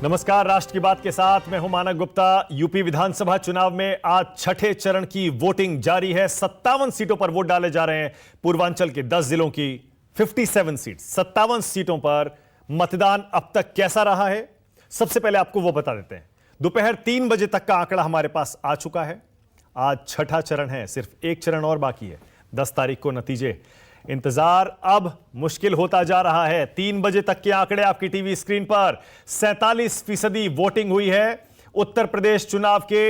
नमस्कार, राष्ट्र की बात के साथ मैं हूं मानक गुप्ता। यूपी विधानसभा चुनाव में आज छठे चरण की वोटिंग जारी है। 57 सीटों पर वोट डाले जा रहे हैं। पूर्वांचल के 10 जिलों की 57 सीट, 57 सीटों पर मतदान अब तक कैसा रहा है, सबसे पहले आपको वो बता देते हैं। दोपहर 3 बजे तक का आंकड़ा हमारे पास आ चुका है। आज छठा चरण है, सिर्फ एक चरण और बाकी है। 10 तारीख को नतीजे। इंतजार अब मुश्किल होता जा रहा है। 3 बजे तक के आंकड़े आपकी टीवी स्क्रीन पर। 47% वोटिंग हुई है उत्तर प्रदेश चुनाव के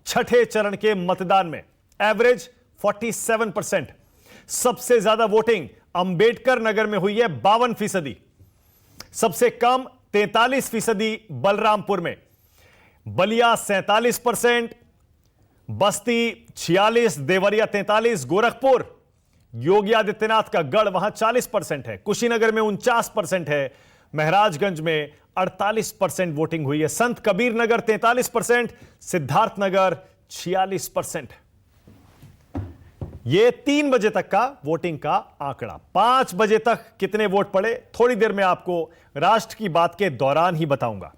छठे चरण के मतदान में। एवरेज 47%। सबसे ज्यादा वोटिंग अंबेडकर नगर में हुई है 52%। सबसे कम 43% बलरामपुर में। बलिया 47%, बस्ती 46%, देवरिया 43%, गोरखपुर योगी आदित्यनाथ का गढ़ वहां 40% है, कुशीनगर में 49% है, महराजगंज में 48% वोटिंग हुई है, संत कबीर नगर 43%, सिद्धार्थनगर 46%। यह 3 बजे तक का वोटिंग का आंकड़ा। 5 बजे तक कितने वोट पड़े थोड़ी देर में आपको राष्ट्र की बात के दौरान ही बताऊंगा।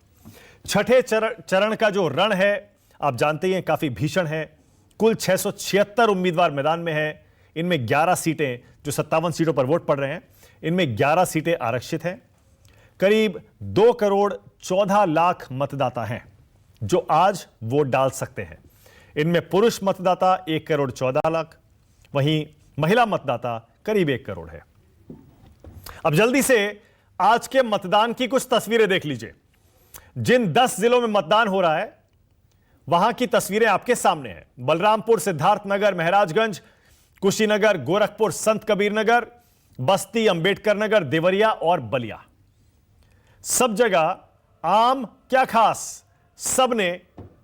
छठे चरण का जो रण है आप जानते ही हैं, काफी भीषण है। कुल 676 उम्मीदवार मैदान में हैं। इनमें 11 सीटें, जो 57 सीटों पर वोट पड़ रहे हैं, इनमें 11 सीटें आरक्षित हैं। करीब 2 करोड़ 14 लाख मतदाता हैं जो आज वोट डाल सकते हैं। इनमें पुरुष मतदाता 1 करोड़ 14 लाख, वहीं महिला मतदाता करीब 1 करोड़ है। अब जल्दी से आज के मतदान की कुछ तस्वीरें देख लीजिए। जिन 10 जिलों में मतदान हो रहा है वहां की तस्वीरें आपके सामने हैं। बलरामपुर, सिद्धार्थनगर, महराजगंज, कुशीनगर, गोरखपुर, संत कबीर नगर, बस्ती, अंबेडकर नगर, देवरिया और बलिया। सब जगह आम क्या खास, सबने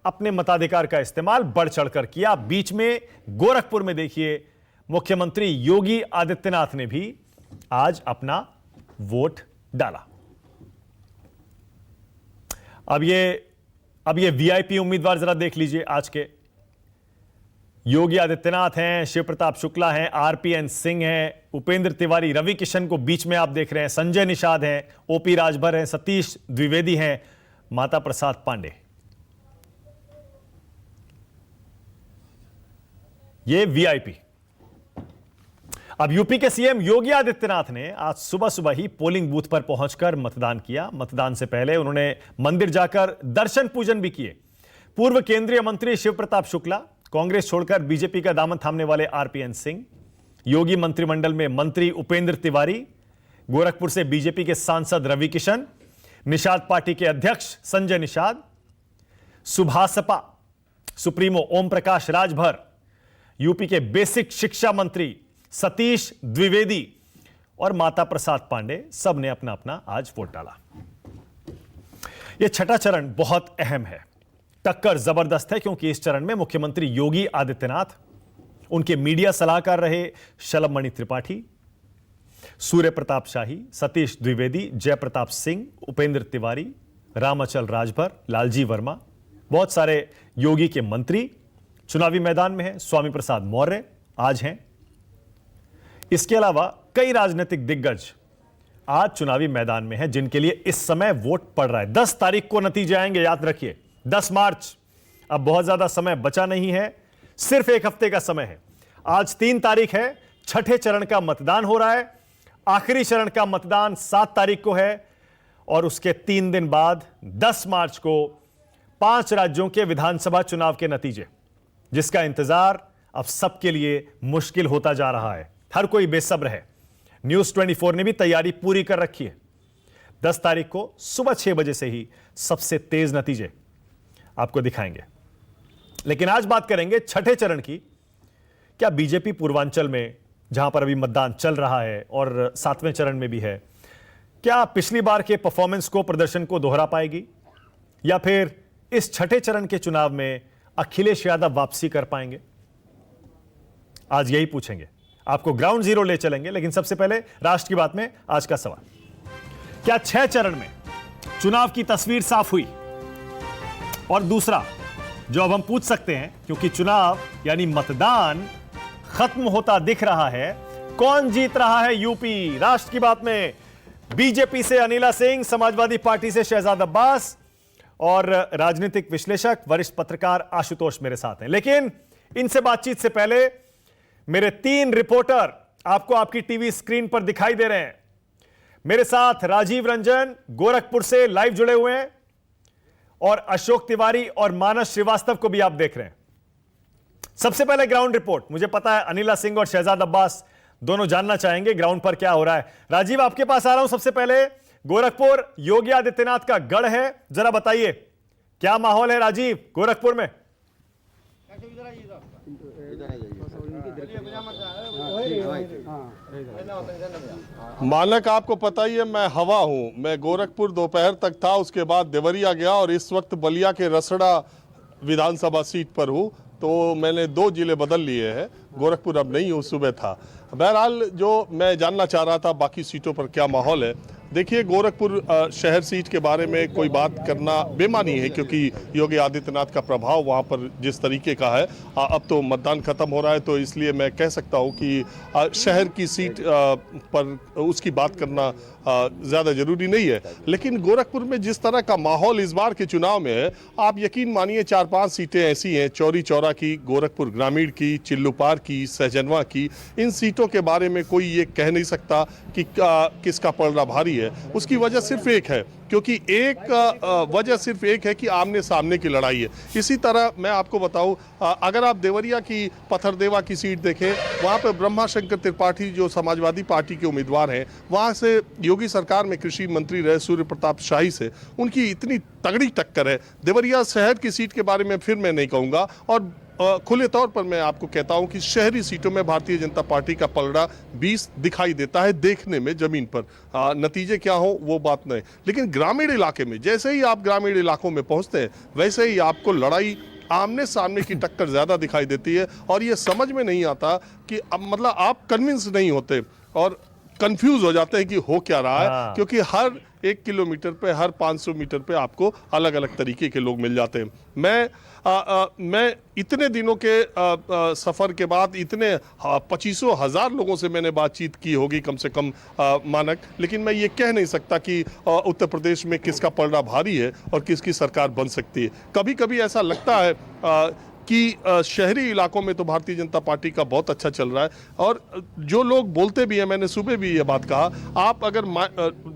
अपने मताधिकार का इस्तेमाल बढ़ चढ़कर किया। बीच में गोरखपुर में देखिए, मुख्यमंत्री योगी आदित्यनाथ ने भी आज अपना वोट डाला। अब ये वीआईपी उम्मीदवार जरा देख लीजिए आज के। योगी आदित्यनाथ हैं, शिव प्रताप शुक्ला हैं, आरपीएन सिंह हैं, उपेंद्र तिवारी, रवि किशन को बीच में आप देख रहे हैं, संजय निषाद हैं, ओपी राजभर हैं, सतीश द्विवेदी हैं, माता प्रसाद पांडे। ये वीआईपी। अब यूपी के सीएम योगी आदित्यनाथ ने आज सुबह सुबह ही पोलिंग बूथ पर पहुंचकर मतदान किया। मतदान से पहले उन्होंने मंदिर जाकर दर्शन पूजन भी किए। पूर्व केंद्रीय मंत्री शिव प्रताप शुक्ला, कांग्रेस छोड़कर बीजेपी का दामन थामने वाले आरपीएन सिंह, योगी मंत्रिमंडल में मंत्री उपेंद्र तिवारी, गोरखपुर से बीजेपी के सांसद रवि किशन, निषाद पार्टी के अध्यक्ष संजय निषाद, सुभासपा सुप्रीमो ओम प्रकाश राजभर, यूपी के बेसिक शिक्षा मंत्री सतीश द्विवेदी और माता प्रसाद पांडे, सब ने अपना अपना आज वोट डाला। यह छठा चरण बहुत अहम है। टक्कर जबरदस्त है क्योंकि इस चरण में मुख्यमंत्री योगी आदित्यनाथ, उनके मीडिया सलाहकार रहे शलभमणि त्रिपाठी, सूर्य प्रताप शाही, सतीश द्विवेदी, जयप्रताप सिंह, उपेंद्र तिवारी, रामाचल राजभर, लालजी वर्मा, बहुत सारे योगी के मंत्री चुनावी मैदान में हैं। स्वामी प्रसाद मौर्य आज हैं। इसके अलावा कई राजनीतिक दिग्गज आज चुनावी मैदान में हैं जिनके लिए इस समय वोट पड़ रहा है। 10 तारीख को नतीजे आएंगे, याद रखिए, 10 मार्च। अब बहुत ज्यादा समय बचा नहीं है, सिर्फ 1 हफ्ते का समय है। आज 3 तारीख है, छठे चरण का मतदान हो रहा है। आखिरी चरण का मतदान 7 तारीख को है और उसके 3 दिन बाद 10 मार्च को 5 राज्यों के विधानसभा चुनाव के नतीजे, जिसका इंतजार अब सबके लिए मुश्किल होता जा रहा है। हर कोई बेसब्र है। न्यूज 24 ने भी तैयारी पूरी कर रखी है। 10 तारीख को सुबह 6 बजे से ही सबसे तेज नतीजे आपको दिखाएंगे। लेकिन आज बात करेंगे छठे चरण की। क्या बीजेपी पूर्वांचल में, जहां पर अभी मतदान चल रहा है और 7वें चरण में भी है, क्या पिछली बार के परफॉर्मेंस को, प्रदर्शन को दोहरा पाएगी, या फिर इस छठे चरण के चुनाव में अखिलेश यादव वापसी कर पाएंगे? आज यही पूछेंगे, आपको ग्राउंड जीरो ले चलेंगे। लेकिन सबसे पहले राष्ट्र की बात में आज का सवाल, क्या 6 चरण में चुनाव की तस्वीर साफ हुई? और दूसरा जो अब हम पूछ सकते हैं, क्योंकि चुनाव यानी मतदान खत्म होता दिख रहा है, कौन जीत रहा है यूपी? राष्ट्र की बात में बीजेपी से अनिला सिंह, समाजवादी पार्टी से शहजाद अब्बास, और राजनीतिक विश्लेषक वरिष्ठ पत्रकार आशुतोष मेरे साथ हैं। लेकिन इनसे बातचीत से पहले मेरे 3 रिपोर्टर आपको आपकी टीवी स्क्रीन पर दिखाई दे रहे हैं। मेरे साथ राजीव रंजन गोरखपुर से लाइव जुड़े हुए हैं और अशोक तिवारी और मानस श्रीवास्तव को भी आप देख रहे हैं। सबसे पहले ग्राउंड रिपोर्ट, मुझे पता है अनिला सिंह और शहजाद अब्बास दोनों जानना चाहेंगे ग्राउंड पर क्या हो रहा है। राजीव, आपके पास आ रहा हूं। सबसे पहले गोरखपुर योगी आदित्यनाथ का गढ़ है, जरा बताइए क्या माहौल है राजीव गोरखपुर में? मानक, आपको पता ही है मैं हवा हूं। मैं गोरखपुर दोपहर तक था, उसके बाद देवरिया गया और इस वक्त बलिया के रसड़ा विधानसभा सीट पर हूं। तो मैंने 2 जिले बदल लिए हैं, गोरखपुर अब नहीं हूं, सुबह था। बहरहाल जो मैं जानना चाह रहा था बाकी सीटों पर क्या माहौल है, देखिए गोरखपुर शहर सीट के बारे में कोई बात करना बेमानी है, क्योंकि योगी आदित्यनाथ का प्रभाव वहां पर जिस तरीके का है, अब तो मतदान खत्म हो रहा है, तो इसलिए मैं कह सकता हूं कि शहर की सीट पर उसकी बात करना ज़्यादा जरूरी नहीं है। लेकिन गोरखपुर में जिस तरह का माहौल इस बार के चुनाव में है, आप यकीन मानिए 4-5 सीटें ऐसी हैं, चौरी चौरा की, गोरखपुर ग्रामीण की, चिल्लूपार की, सहजनवा की, इन सीटों के बारे में कोई ये कह नहीं सकता कि किसका पलड़ा भारी है। उसकी वजह सिर्फ एक है, क्योंकि वजह सिर्फ एक है कि आमने सामने की लड़ाई है। इसी तरह मैं आपको बताऊं, अगर आप देवरिया की पत्थरदेवा की सीट देखें, वहां पर ब्रह्मा शंकर त्रिपाठी जो समाजवादी पार्टी के उम्मीदवार हैं, वहां से योगी सरकार में कृषि मंत्री रहे सूर्य प्रताप शाही से उनकी इतनी तगड़ी टक्कर है। देवरिया शहर की सीट के बारे में फिर मैं नहीं कहूंगा, और खुले तौर पर मैं आपको कहता हूं कि शहरी सीटों में भारतीय जनता पार्टी का पलड़ा 20 दिखाई देता है देखने में, जमीन पर नतीजे क्या हो वो बात नहीं। लेकिन ग्रामीण इलाके में जैसे ही आप ग्रामीण इलाकों में पहुंचते हैं, वैसे ही आपको लड़ाई आमने सामने की टक्कर ज्यादा दिखाई देती है। और ये समझ में नहीं आता कि मतलब आप कन्विंस नहीं होते और कंफ्यूज हो जाते हैं कि हो क्या रहा है, क्योंकि हर 1 किलोमीटर पे, हर 500 मीटर पे आपको अलग अलग तरीके के लोग मिल जाते हैं। मैं इतने दिनों के सफ़र के बाद इतने 25 हज़ार लोगों से मैंने बातचीत की होगी कम से कम, मानक, लेकिन मैं ये कह नहीं सकता कि उत्तर प्रदेश में किसका पलड़ा भारी है और किसकी सरकार बन सकती है। कभी कभी ऐसा लगता है कि शहरी इलाकों में तो भारतीय जनता पार्टी का बहुत अच्छा चल रहा है, और जो लोग बोलते भी हैं, मैंने सुबह भी ये बात कहा, आप अगर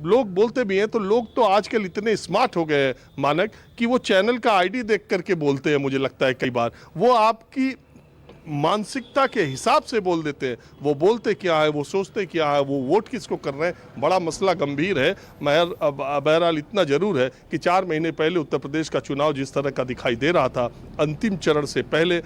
लोग बोलते भी हैं तो लोग तो आजकल इतने स्मार्ट हो गए हैं मानक, कि वो चैनल का आईडी देख करके बोलते हैं। मुझे लगता है कई बार वो आपकी मानसिकता के हिसाब से बोल देते हैं। वो बोलते क्या है, वो सोचते क्या है, वो वोट किसको कर रहे हैं, बड़ा मसला गंभीर है। बहरहाल इतना जरूर है कि 4 महीने पहले उत्तर प्रदेश का चुनाव जिस तरह का दिखाई दे रहा था, अंतिम चरण से पहले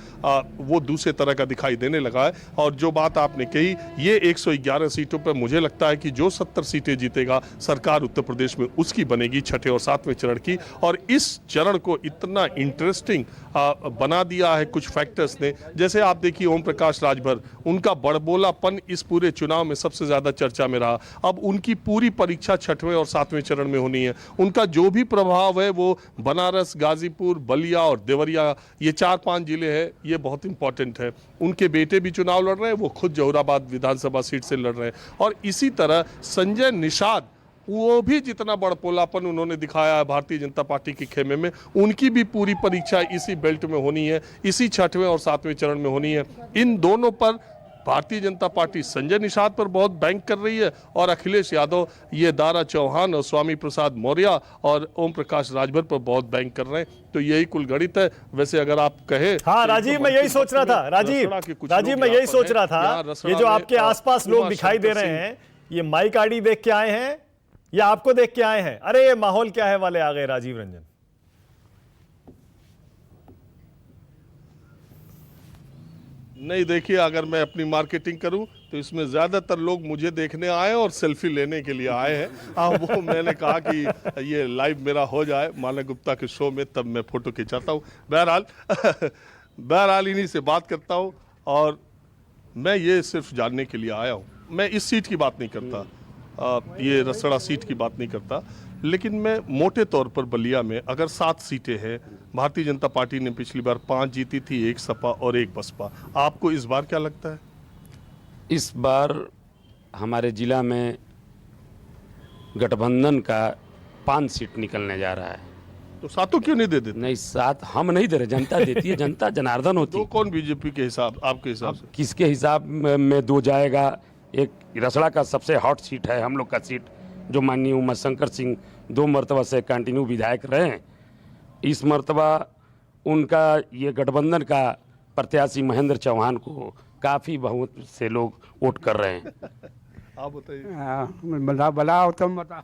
वो दूसरे तरह का दिखाई देने लगा है। और जो बात आपने कही, ये 111 सीटों पर मुझे लगता है कि जो 70 सीटें जीतेगा, सरकार उत्तर प्रदेश में उसकी बनेगी, 6ठे और 7वें चरण की। और इस चरण को इतना इंटरेस्टिंग बना दिया है कुछ फैक्टर्स ने। जैसे आप देखिए ओम प्रकाश राजभर, उनका बड़बोलापन इस पूरे चुनाव में सबसे ज्यादा चर्चा में रहा। अब उनकी पूरी परीक्षा 6ठवें और 7वें चरण में होनी है। उनका जो भी प्रभाव है वो बनारस, गाजीपुर, बलिया और देवरिया, ये 4-5 जिले हैं, ये बहुत इंपॉर्टेंट है। उनके बेटे भी चुनाव लड़ रहे हैं, वो खुद जौहराबाद विधानसभा सीट से लड़ रहे हैं। और इसी तरह संजय निषाद, वो भी जितना बड़पोलापन उन्होंने दिखाया है भारतीय जनता पार्टी के खेमे में, उनकी भी पूरी परीक्षा इसी बेल्ट में होनी है, इसी 6ठवें और 7वें चरण में होनी है। इन दोनों पर भारतीय जनता पार्टी संजय निषाद पर बहुत बैंक कर रही है, और अखिलेश यादव ये दारा चौहान और स्वामी प्रसाद मौर्य और ओम प्रकाश राजभर पर बहुत बैंक कर रहे हैं। तो यही कुल गणित है। वैसे अगर आप कहे, हाँ राजीव, मैं यही सोच रहा था, राजीव मैं यही सोच रहा था, ये जो आपके आसपास लोग दिखाई दे रहे हैं, ये माइक आईडी देख के आए हैं या आपको देख के आए हैं? अरे ये माहौल क्या है वाले आ गए राजीव रंजन। नहीं, देखिए, अगर मैं अपनी मार्केटिंग करूं तो इसमें ज्यादातर लोग मुझे देखने आए और सेल्फी लेने के लिए आए हैं। वो मैंने कहा कि ये लाइव मेरा हो जाए मानक गुप्ता के शो में, तब मैं फोटो खिंचाता हूं। बहरहाल इन्हीं से बात करता हूं, और मैं ये सिर्फ जानने के लिए आया हूं। मैं इस सीट की बात नहीं करता, ये रसड़ा सीट की बात नहीं करता, लेकिन मैं मोटे तौर पर बलिया में अगर 7 सीटें हैं, भारतीय जनता पार्टी ने पिछली बार 5 जीती थी, 1 सपा और 1 बसपा। आपको इस बार क्या लगता है? इस बार हमारे जिला में गठबंधन का 5 सीट निकलने जा रहा है। तो सातों क्यों नहीं दे देते? नहीं, साथ हम नहीं दे रहे, जनता देती है, जनता जनार्दन होती दो है। कौन बीजेपी के हिसाब, आपके हिसाब से? किसके हिसाब में दो जाएगा? एक रसड़ा का सबसे हॉट सीट है, हम लोग का सीट, जो माननीय उमाशंकर सिंह 2 मरतबा से कंटिन्यू विधायक रहे हैं। इस मरतबा उनका ये गठबंधन का प्रत्याशी महेंद्र चौहान को काफ़ी बहुत से लोग वोट कर रहे हैं। आप बताइए। बताओ तुम बताओ।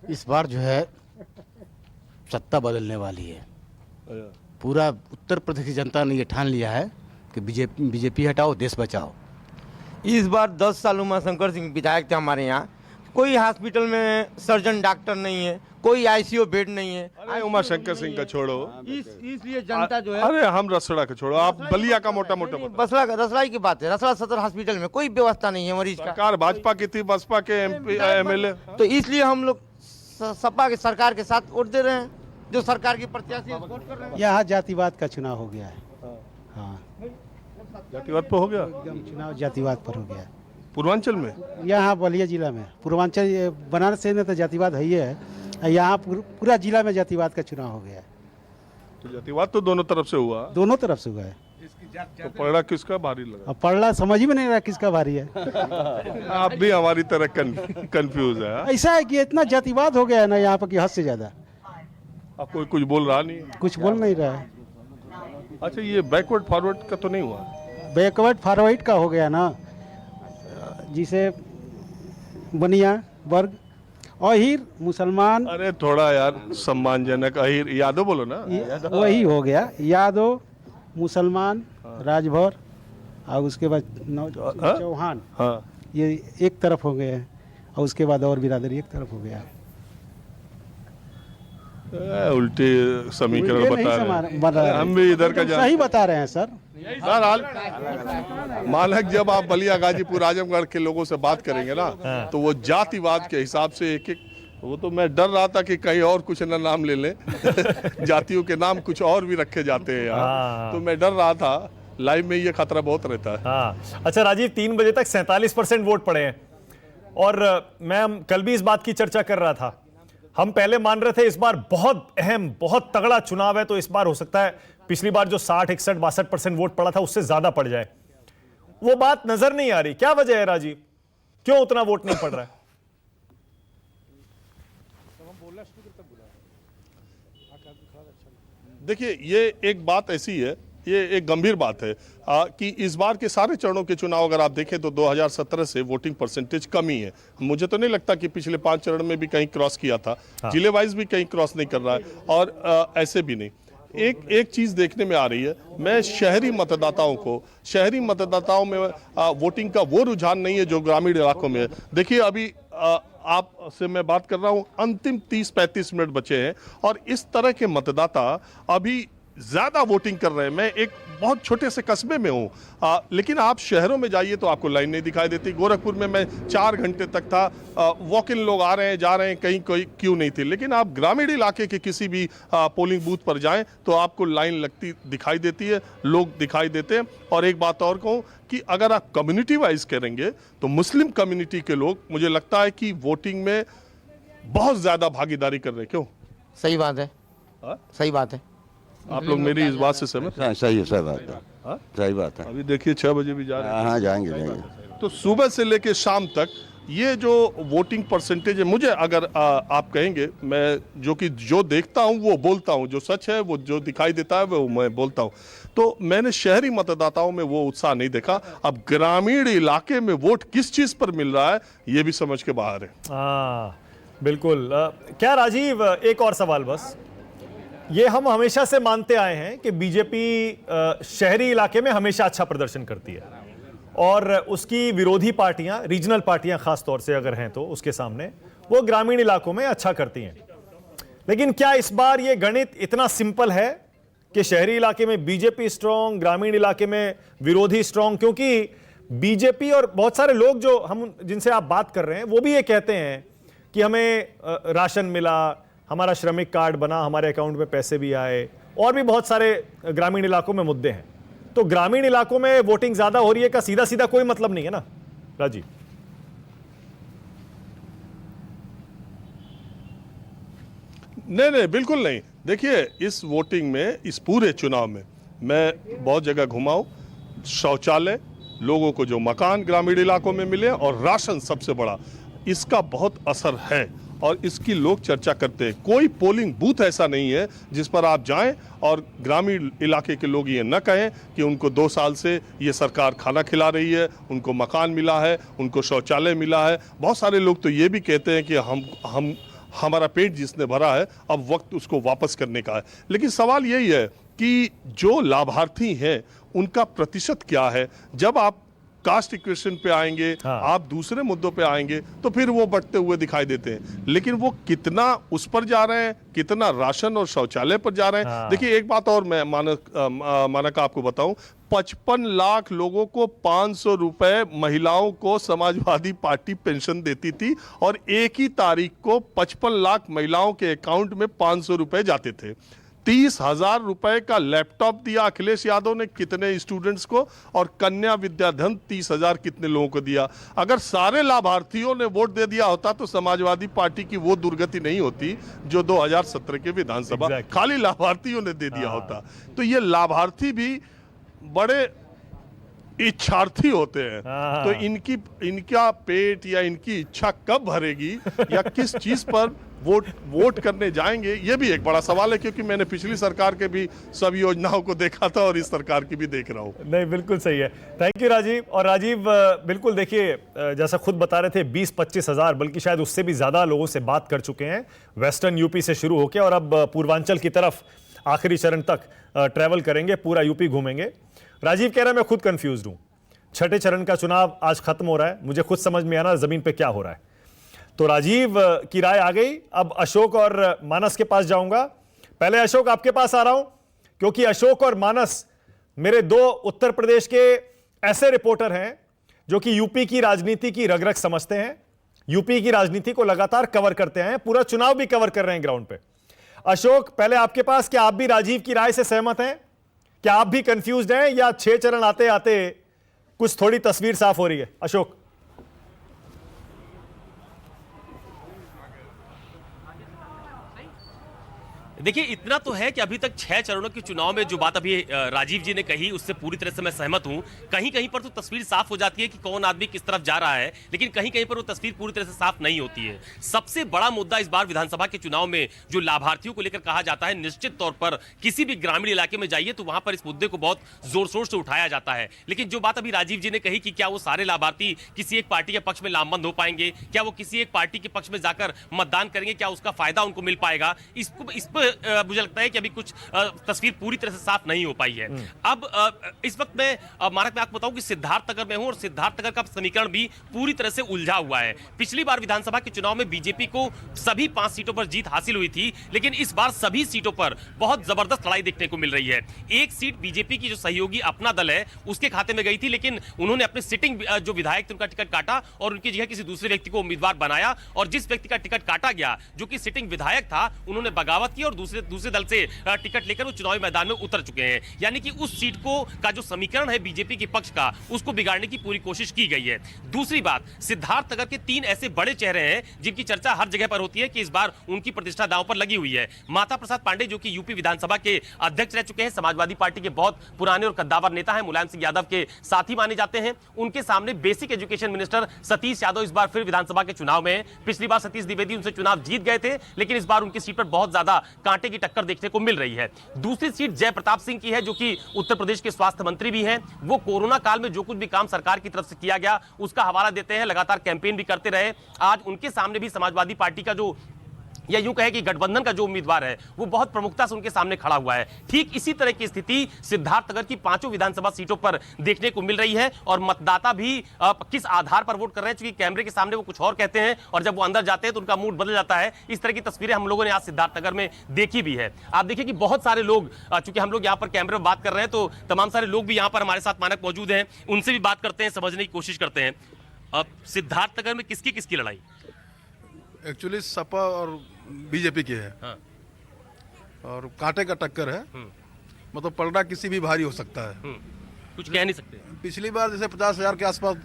इस बार जो है सत्ता बदलने वाली है। पूरा उत्तर प्रदेश की जनता ने ये ठान लिया है कि बीजेपी हटाओ, देश बचाओ। इस बार 10 साल उमाशंकर सिंह विधायक थे हमारे यहाँ। कोई हॉस्पिटल में सर्जन डॉक्टर नहीं है, कोई आईसीयू बेड नहीं है। अरे उमाशंकर सिंह का छोड़ो, इसलिए जनता जो है, अरे हम रसड़ा का छोड़ो, आप बलिया का मोटा मोटा बसला रसलाई की बात है। रसला सदर हॉस्पिटल में कोई व्यवस्था नहीं है मरीज का। सरकार भाजपा की थी, बसपा के एमपी एमएलए। तो इसलिए हम लोग सपा के सरकार के साथ वोट दे रहे हैं, जो सरकार की प्रत्याशी वोट कर रहे हैं। यहाँ जातिवाद का चुनाव हो गया है। हाँ, जातिवाद पे हो गया, एकदम चुनाव जातिवाद पर हो गया है। पूर्वांचल में। यहाँ बलिया जिला में, पूर्वांचल बनारस से तो जातिवाद है ही है। यहाँ पूरा जिला में जातिवाद का चुनाव हो गया है। तो जातिवाद तो दोनों तरफ से हुआ, दोनों तरफ से हुआ है। तो पलड़ा किसका भारी लगा? अब पढ़ला समझ ही में नहीं रहा किसका भारी है। आप भी हमारी तरह कंफ्यूज है। ऐसा है कि इतना जातिवाद हो गया है ना यहाँ पर कि हद से ज्यादा। अब कोई कुछ बोल रहा नहीं है। कुछ बोल नहीं रहा है। अच्छा, ये बैकवर्ड फॉरवर्ड का तो नहीं हुआ? बैकवर्ड फॉरवर्ड का हो गया ना, जिसे बनिया वर्ग, अहीर, मुसलमान, अरे थोड़ा यार सम्मानजनक। अहीर यादव बोलो ना। वही हो गया। यादव, मुसलमान, राजभर और उसके बाद चौहान, हाँ, ये एक तरफ हो गए हैं और उसके बाद और बिरादरी एक तरफ हो गया है। उल्टे समीकरण उल्टे नहीं बता रहे बता हैं। रहे। हम भी इधर का सही बता रहे हैं सर। मालक, जब आप बलिया, गाजीपुर, आजमगढ़ के लोगों से बात करेंगे ना, तो वो जातिवाद के हिसाब से एक एक, वो तो मैं डर रहा था कि कहीं और कुछ ना नाम ले लें। जातियों के नाम कुछ और भी रखे जाते हैं यहाँ, तो मैं डर रहा था। लाइव में ये खतरा बहुत रहता है। हाँ, अच्छा राजीव, 3 बजे तक 47% वोट पड़े हैं और मैं कल भी इस बात की चर्चा कर रहा था। हम पहले मान रहे थे इस बार बहुत अहम, बहुत तगड़ा चुनाव है, तो इस बार हो सकता है पिछली बार जो 60, 61, 62% वोट पड़ा था उससे ज्यादा पड़ जाए। वो बात नजर नहीं आ रही। क्या वजह है राजीव, क्यों उतना वोट नहीं पड़ रहा है? देखिए, ये एक बात ऐसी है, ये एक गंभीर बात है कि इस बार के सारे चरणों के चुनाव अगर आप देखें तो 2017 से वोटिंग परसेंटेज कम ही है। मुझे तो नहीं लगता कि पिछले 5 चरण में भी कहीं क्रॉस किया था। जिले वाइज भी कहीं क्रॉस नहीं कर रहा है, और ऐसे भी नहीं। एक चीज देखने में आ रही है, मैं शहरी मतदाताओं में वोटिंग का वो रुझान नहीं है जो ग्रामीण इलाकों में है। देखिए, अभी आपसे मैं बात कर रहा हूं, अंतिम 30-35 मिनट बचे हैं और इस तरह के मतदाता अभी ज्यादा वोटिंग कर रहे हैं। मैं एक बहुत छोटे से कस्बे में हूं, लेकिन आप शहरों में जाइए तो आपको लाइन नहीं दिखाई देती। गोरखपुर में मैं 4 घंटे तक था, वॉक इन लोग आ रहे हैं जा रहे हैं, कहीं कोई क्यों नहीं थी। लेकिन आप ग्रामीण इलाके के किसी भी पोलिंग बूथ पर जाएं तो आपको लाइन लगती दिखाई देती है, लोग दिखाई देते हैं। और एक बात और कहूं कि अगर आप कम्युनिटी वाइज करेंगे तो मुस्लिम कम्युनिटी के लोग, मुझे लगता है कि वोटिंग में बहुत ज्यादा भागीदारी कर रहे हैं। क्यों? सही बात है, सही बात है। आप लोग मेरी इस बात से सहमत हैं? सही है, सही बात है, सही बात है। अभी देखिए 6 बजे भी जा रहे हैं। हाँ, जाएंगे। तो सुबह से लेके शाम तक ये जो वोटिंग परसेंटेज है, मुझे अगर आप कहेंगे, मैं जो देखता हूँ वो बोलता हूँ, जो सच है वो जो दिखाई देता है वो मैं बोलता हूँ। तो मैंने शहरी मतदाताओं में वो उत्साह नहीं देखा। अब ग्रामीण इलाके में वोट किस चीज पर मिल रहा है ये भी समझ के बाहर है। हाँ बिल्कुल। क्या राजीव, एक और सवाल बस, ये हम हमेशा से मानते आए हैं कि बीजेपी शहरी इलाके में हमेशा अच्छा प्रदर्शन करती है और उसकी विरोधी पार्टियां, रीजनल पार्टियां खास तौर से अगर हैं तो उसके सामने वो ग्रामीण इलाकों में अच्छा करती हैं। लेकिन क्या इस बार ये गणित इतना सिंपल है कि शहरी इलाके में बीजेपी स्ट्रांग, ग्रामीण इलाके में विरोधी स्ट्रांग? क्योंकि बीजेपी और बहुत सारे लोग जो हम जिनसे आप बात कर रहे हैं वो भी ये कहते हैं कि हमें राशन मिला, हमारा श्रमिक कार्ड बना, हमारे अकाउंट में पैसे भी आए, और भी बहुत सारे ग्रामीण इलाकों में मुद्दे हैं। तो ग्रामीण इलाकों में वोटिंग ज्यादा हो रही है का सीधा सीधा कोई मतलब नहीं है ना राजीव? नहीं, बिल्कुल नहीं। देखिए, इस वोटिंग में, इस पूरे चुनाव में मैं बहुत जगह घुमा हूं। शौचालय, लोगों को जो मकान ग्रामीण इलाकों में मिले, और राशन सबसे बड़ा, इसका बहुत असर है और इसकी लोग चर्चा करते हैं। कोई पोलिंग बूथ ऐसा नहीं है जिस पर आप जाएं और ग्रामीण इलाके के लोग ये न कहें कि उनको 2 साल से ये सरकार खाना खिला रही है, उनको मकान मिला है, उनको शौचालय मिला है। बहुत सारे लोग तो ये भी कहते हैं कि हमारा पेट जिसने भरा है, अब वक्त उसको वापस करने का है। लेकिन सवाल यही है कि जो लाभार्थी हैं उनका प्रतिशत क्या है। जब आप कास्ट इक्वेशन पे आएंगे, हाँ। आप दूसरे मुद्दों पे आएंगे तो फिर वो बढ़ते हुए दिखाई देते हैं, लेकिन वो कितना उस पर जा रहे हैं, कितना राशन और शौचालय पर जा रहे हैं। हाँ। देखिए, एक बात और मैं मानक आपको बताऊं, 55 लाख लोगों को 500 रुपए महिलाओं को समाजवादी पार्टी पेंशन देती थी, और एक ही तारीख को 55 लाख महिलाओं के अकाउंट में 500 रुपए जाते थे। 30,000 रुपए का लैपटॉप दिया अखिलेश यादव ने कितने स्टूडेंट्स को, और कन्या विद्याधन 30,000 कितने लोगों को दिया। अगर सारे लाभार्थियों ने वोट दे दिया होता तो समाजवादी पार्टी की वो दुर्गति नहीं होती जो 2017 के विधानसभा Exactly. खाली लाभार्थियों ने दे दिया होता। तो ये लाभार्थी भी बड़े इच्छार्थी होते हैं। हाँ। तो इनका पेट या इनकी इच्छा कब भरेगी या किस चीज पर वोट करने जाएंगे, ये भी एक बड़ा सवाल है, क्योंकि मैंने पिछली सरकार के भी सब योजनाओं को देखा था और इस सरकार की भी देख रहा हूं। नहीं, बिल्कुल सही है। Thank you Rajiv. और राजीव, बिल्कुल देखिए, जैसा खुद बता रहे थे, 20-25 हजार, बल्कि शायद उससे भी ज्यादा लोगों से बात कर चुके हैं, वेस्टर्न यूपी से शुरू होकर, और अब पूर्वांचल की तरफ आखिरी चरण तक ट्रैवल करेंगे, पूरा यूपी घूमेंगे। राजीव कह रहा है मैं खुद कंफ्यूज हूं, छठे चरण का चुनाव आज खत्म हो रहा है, मुझे खुद समझ में आना जमीन पे क्या हो रहा है। तो राजीव की राय आ गई। अब अशोक और मानस के पास जाऊंगा। पहले अशोक आपके पास आ रहा हूं, क्योंकि अशोक और मानस मेरे 2 उत्तर प्रदेश के ऐसे रिपोर्टर हैं जो कि यूपी की राजनीति की रग-रग समझते हैं, यूपी की राजनीति को लगातार कवर करते हैं, पूरा चुनाव भी कवर कर रहे हैं ग्राउंड पे। अशोक, पहले आपके पास, क्या आप भी राजीव की राय से सहमत हैं? क्या आप भी कंफ्यूज्ड हैं, या 6 चरण आते आते कुछ थोड़ी तस्वीर साफ हो रही है? अशोक। देखिए, इतना तो है कि अभी तक 6 चरणों के चुनाव में जो बात अभी राजीव जी ने कही उससे पूरी तरह से मैं सहमत हूं। कहीं कहीं पर तो तस्वीर साफ हो जाती है कि कौन आदमी किस तरफ जा रहा है, लेकिन कहीं कहीं पर वो तस्वीर पूरी तरह से साफ नहीं होती है। सबसे बड़ा मुद्दा इस बार विधानसभा के चुनाव में जो लाभार्थियों को लेकर कहा जाता है, निश्चित तौर पर किसी भी ग्रामीण इलाके में जाइए तो वहां पर इस मुद्दे को बहुत जोर शोर से उठाया जाता है। लेकिन जो बात अभी राजीव जी ने कही कि क्या वो सारे लाभार्थी किसी एक पार्टी के पक्ष में लामबंद हो पाएंगे, क्या वो किसी एक पार्टी के पक्ष में जाकर मतदान करेंगे, क्या उसका फायदा उनको मिल पाएगा, इस पर मुझे लगता है कि अभी कुछ तस्वीर पूरी तरह से साफ नहीं हो पाई है। अब इस वक्त मैं मानक में आपको बताऊं कि सिद्धार्थनगर में हूं, और सिद्धार्थनगर का समीकरण भी पूरी तरह से उलझा हुआ है। पिछली बार विधानसभा के चुनाव में बीजेपी को सभी 5 सीटों पर जीत हासिल हुई थी, लेकिन इस बार सभी सीटों पर बहुत जबरदस्त लड़ाई देखने को मिल रही है। एक सीट बीजेपी की जो सहयोगी अपना दल है उसके खाते में गई थी, लेकिन उन्होंने अपने सिटिंग जो विधायक थे उनका टिकट काटा और उनकी जगह किसी दूसरे व्यक्ति को उम्मीदवार बनाया, और जिस व्यक्ति का टिकट काटा गया जो कि सिटिंग विधायक था, उन्होंने बगावत की और दूसरे दल से टिकट लेकर वो चुनावी मैदान में उतर चुके हैं। यानी कि उस सीट का जो समीकरण है बीजेपी के पक्ष का, उसको बिगाड़ने की पूरी कोशिश की गई है। दूसरी बात, सिद्धार्थनगर के 3 ऐसे बड़े चेहरे हैं जिनकी चर्चा हर जगह पर होती है कि इस बार उनकी प्रतिष्ठा दांव पर लगी हुई है। माता प्रसाद पांडे जो कि यूपी विधानसभा के अध्यक्ष रह चुके हैं, समाजवादी पार्टी के बहुत पुराने और कद्दावर नेता हैं, मुलायम सिंह यादव के साथी माने जाते हैं। उनके सामने basic education minister Satish Yadav इस बार फिर विधानसभा के चुनाव में, पिछली बार सतीश द्विवेदी उनसे चुनाव जीत गए थे, लेकिन इस बार उनकी सीट पर बहुत ज्यादा कांटे की टक्कर देखने को मिल रही है। दूसरी सीट जयप्रताप सिंह की है जो कि उत्तर प्रदेश के स्वास्थ्य मंत्री भी हैं। वो कोरोना काल में जो कुछ भी काम सरकार की तरफ से किया गया उसका हवाला देते हैं, लगातार कैंपेन भी करते रहे। आज उनके सामने भी समाजवादी पार्टी का जो, या यूं कहे कि गठबंधन का जो उम्मीदवार है वो बहुत प्रमुखता से उनके सामने खड़ा हुआ है। ठीक इसी तरह की स्थिति सिद्धार्थनगर की 5 विधानसभा सीटों पर देखने को मिल रही है, और मतदाता भी किस आधार पर वोट कर रहे हैं, क्योंकि कैमरे के सामने वो कुछ और कहते हैं और जब वो अंदर जाते हैं तो उनका मूड बदल जाता है। इस तरह की तस्वीरें हम लोगों ने आज सिद्धार्थनगर में देखी भी है। आप देखिए कि बहुत सारे लोग, चूंकि हम लोग यहाँ पर कैमरे में बात कर रहे हैं तो तमाम सारे लोग भी यहाँ पर हमारे साथ मानक मौजूद हैं, उनसे भी बात करते हैं, समझने की कोशिश करते हैं। अब सिद्धार्थनगर में किसकी किसकी लड़ाई? एक्चुअली सपा और बीजेपी की है। हाँ। और कांटे का टक्कर है, मतलब पलड़ा किसी भी भारी हो सकता है। कुछ कह नहीं सकते। पिछली बार जैसे 50,000 के आसपास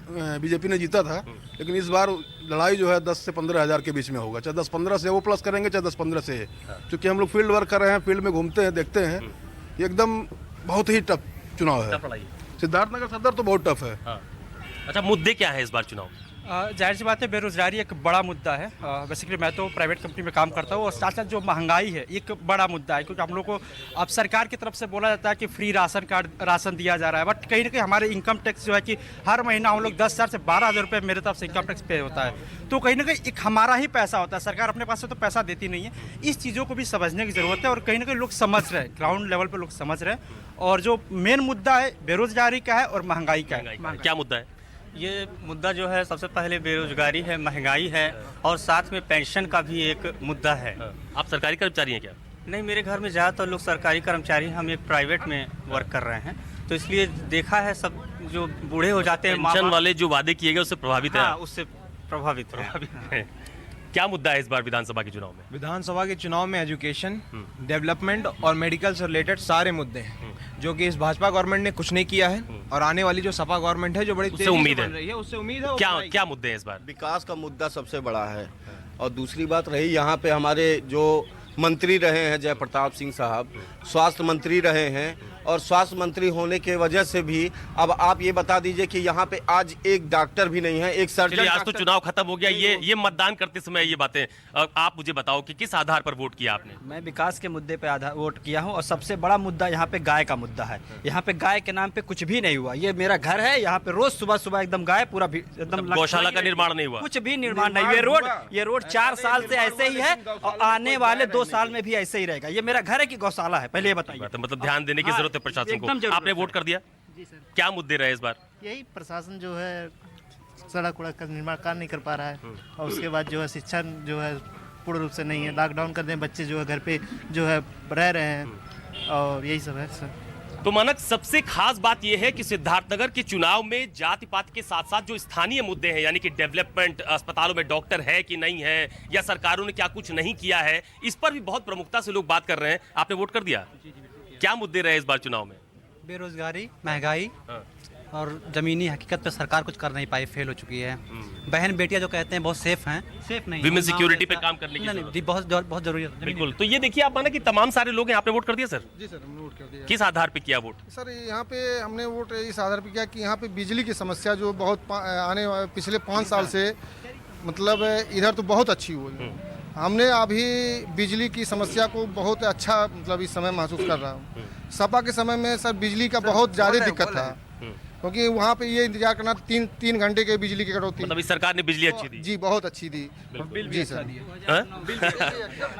बीजेपी ने जीता था, लेकिन इस बार लड़ाई जो है 10 से 15,000 के बीच में होगा। चाहे 10-15 से वो प्लस करेंगे, चाहे 10-15 से। क्योंकि हम लोग फील्ड वर्क कर रहे हैं, फील्ड में घूमते हैं, देखते हैं, एकदम बहुत ही टफ चुनाव है। सिद्धार्थनगर सदर तो बहुत टफ है। अच्छा, मुद्दे क्या है इस बार चुनाव में? जाहिर सी बात है, बेरोजगारी एक बड़ा मुद्दा है। बेसिकली मैं तो प्राइवेट कंपनी में काम करता हूँ, और साथ साथ जो महंगाई है एक बड़ा मुद्दा है। क्योंकि हम लोग को अब सरकार की तरफ से बोला जाता है कि फ्री राशन दिया जा रहा है, बट कहीं ना कहीं हमारे इनकम टैक्स जो है कि हर महीना हम लोग 10,000 से 12,000 रुपये मेरे तरफ से इनकम टैक्स पे होता है। तो कहीं ना कहीं एक हमारा ही पैसा होता है, सरकार अपने पास से तो पैसा देती नहीं है। इस चीज़ों को भी समझने की ज़रूरत है, और कहीं ना कहीं लोग समझ रहे हैं, ग्राउंड लेवल पर लोग समझ रहे हैं। और जो मेन मुद्दा है बेरोजगारी का है और महंगाई का है। क्या मुद्दा है? ये मुद्दा जो है सबसे पहले बेरोजगारी है, महंगाई है, और साथ में पेंशन का भी एक मुद्दा है। आप सरकारी कर्मचारी हैं क्या? नहीं, मेरे घर में ज़्यादातर लोग सरकारी कर्मचारी हैं, हम एक प्राइवेट में वर्क कर रहे हैं, तो इसलिए देखा है सब जो बूढ़े हो जाते हैं, पेंशन वाले जो वादे किए गए उससे प्रभावित है? हाँ, उससे प्रभावित है। क्या मुद्दा है इस बार विधानसभा के चुनाव में? विधानसभा के चुनाव में एजुकेशन, डेवलपमेंट और मेडिकल से रिलेटेड सारे मुद्दे हैं, जो कि इस भाजपा गवर्नमेंट ने कुछ नहीं किया है, और आने वाली जो सपा गवर्नमेंट है जो बड़ी तेजी से बन रही है, उससे उम्मीद है। क्या मुद्दे हैं इस बार? विकास का मुद्दा सबसे बड़ा है, और दूसरी बात रही यहाँ पे हमारे जो मंत्री रहे हैं जय प्रताप सिंह साहब, स्वास्थ्य मंत्री रहे हैं, और स्वास्थ्य मंत्री होने के वजह से भी अब आप ये बता दीजिए कि यहाँ पे आज एक डॉक्टर भी नहीं है, एक सर्जन। आज तो चुनाव खत्म हो गया, ये मतदान करते समय ये बातें आप मुझे बताओ कि किस आधार पर वोट किया आपने? मैं विकास के मुद्दे पे वोट किया हूँ, और सबसे बड़ा मुद्दा यहाँ पे गाय का मुद्दा है। यहाँ पे गाय के नाम पे कुछ भी नहीं हुआ। ये मेरा घर है, यहाँ पे रोज सुबह सुबह एकदम गाय पूरा एकदम गौशाला का निर्माण नहीं हुआ, कुछ भी निर्माण नहीं। ये रोड 4 साल से ऐसे ही है, और आने वाले 2 साल में भी ऐसे ही रहेगा। ये मेरा घर है कि गौशाला है, पहले ये बताइए। मतलब ध्यान देने की जरूरत है प्रशासन को। आपने वोट कर दिया? जी सर। क्या मुद्दे रहे इस बार? यही प्रशासन जो है सड़क उड़क का निर्माण कार्य नहीं कर पा रहा है, और उसके बाद जो है शिक्षा जो है पूर्ण रूप से नहीं है। लॉकडाउन कर दें, बच्चे जो है घर पे जो है रह रहे हैं, और यही सब है सर। तो मानक, सबसे खास बात यह है कि सिद्धार्थनगर के चुनाव में जाति पात के साथ साथ जो स्थानीय मुद्दे हैं, यानी कि डेवलपमेंट, अस्पतालों में डॉक्टर है कि नहीं है, या सरकारों ने क्या कुछ नहीं किया है, इस पर भी बहुत प्रमुखता से लोग बात कर रहे हैं। आपने वोट कर दिया? क्या मुद्दे रहे इस बार चुनाव में? बेरोजगारी, महंगाई, और जमीनी हकीकत पे सरकार कुछ कर नहीं पाई, फेल हो चुकी है। बहन बेटियां जो कहते हैं बहुत सेफ हैं, सेफ नहीं। विमेन सिक्योरिटी पे काम करने की नहीं, बहुत जरूरी है। बिल्कुल। तो ये देखिए आप, माना कि तमाम सारे लोग हैं। आपने वोट कर दिया सर? जी सर, हमने वोट कर दिया। किस आधार पे किया वोट? सर यहाँ पे हमने वोट इस आधार पे किया कि यहाँ पे बिजली की समस्या जो बहुत पिछले 5 साल से मतलब इधर तो बहुत अच्छी हुई। हमने अभी बिजली की समस्या को बहुत अच्छा मतलब इस समय महसूस कर रहा हूँ। सपा के समय में सर बिजली का बहुत ज़्यादा दिक्कत था, क्योंकि वहाँ पे ये इंतजार करना 3 घंटे के बिजली की कटौती। मतलब इस सरकार ने बिजली अच्छी दी? जी, बहुत अच्छी दी जी सर।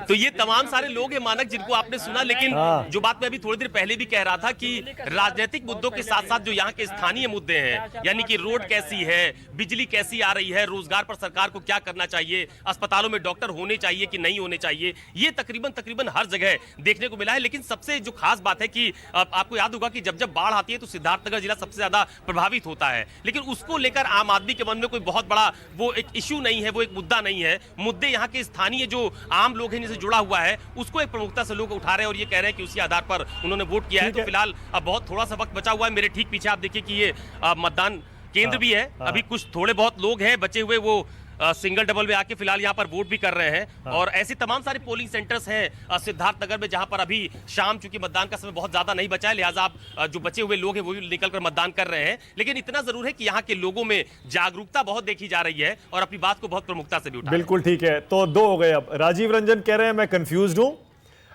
तो ये तमाम सारे लोग हैं मानक, जिनको आपने सुना। लेकिन जो बात मैं अभी थोड़ी देर पहले भी कह रहा था कि राजनीतिक मुद्दों के साथ साथ जो यहाँ के स्थानीय मुद्दे हैं, यानी कि रोड कैसी है, बिजली कैसी आ रही है, रोजगार पर सरकार को क्या करना चाहिए, अस्पतालों में डॉक्टर होने चाहिए कि नहीं होने चाहिए, ये तकरीबन हर जगह देखने को मिला है। लेकिन सबसे जो खास बात है कि आपको याद होगा कि जब बाढ़ आती है तो सिद्धार्थनगर जिला सबसे ज्यादा प्रभावित होता है, लेकिन उसको लेकर आम आदमी के मन में कोई बहुत बड़ा वो एक इश्यू नहीं है, वो एक मुद्दा नहीं है। मुद्दे यहाँ के स्थानीय जो आम लोग हैं जिनसे जुड़ा हुआ है, उसको एक प्रमुखता से लोग उठा रहे हैं, और ये कह रहे हैं कि उसी आधार पर उन्होंने वोट किया है। तो फिलहाल अब बहुत थोड़ा सा वक्त बचा हुआ है। मेरे ठीक पीछे आप देखिए कि ये मतदान केंद्र भी है। अभी कुछ थोड़े बहुत लोग हैं बचे हुए, वो सिंगल डबल में आके फिलहाल यहाँ पर वोट भी कर रहे हैं। और ऐसे तमाम सारे पोलिंग सेंटर्स हैं सिद्धार्थनगर में, जहां पर अभी शाम, चूंकि मतदान का समय बहुत ज्यादा नहीं बचा है, लिहाजा आप जो बचे हुए लोग हैं वो भी निकलकर मतदान कर रहे हैं। लेकिन इतना जरूर है कि यहाँ के लोगों में जागरूकता बहुत देखी जा रही है, और अपनी बात को बहुत प्रमुखता से भी उठा। बिल्कुल ठीक है। तो 2 हो गए। अब राजीव रंजन कह रहे हैं मैं कंफ्यूज्ड हूं,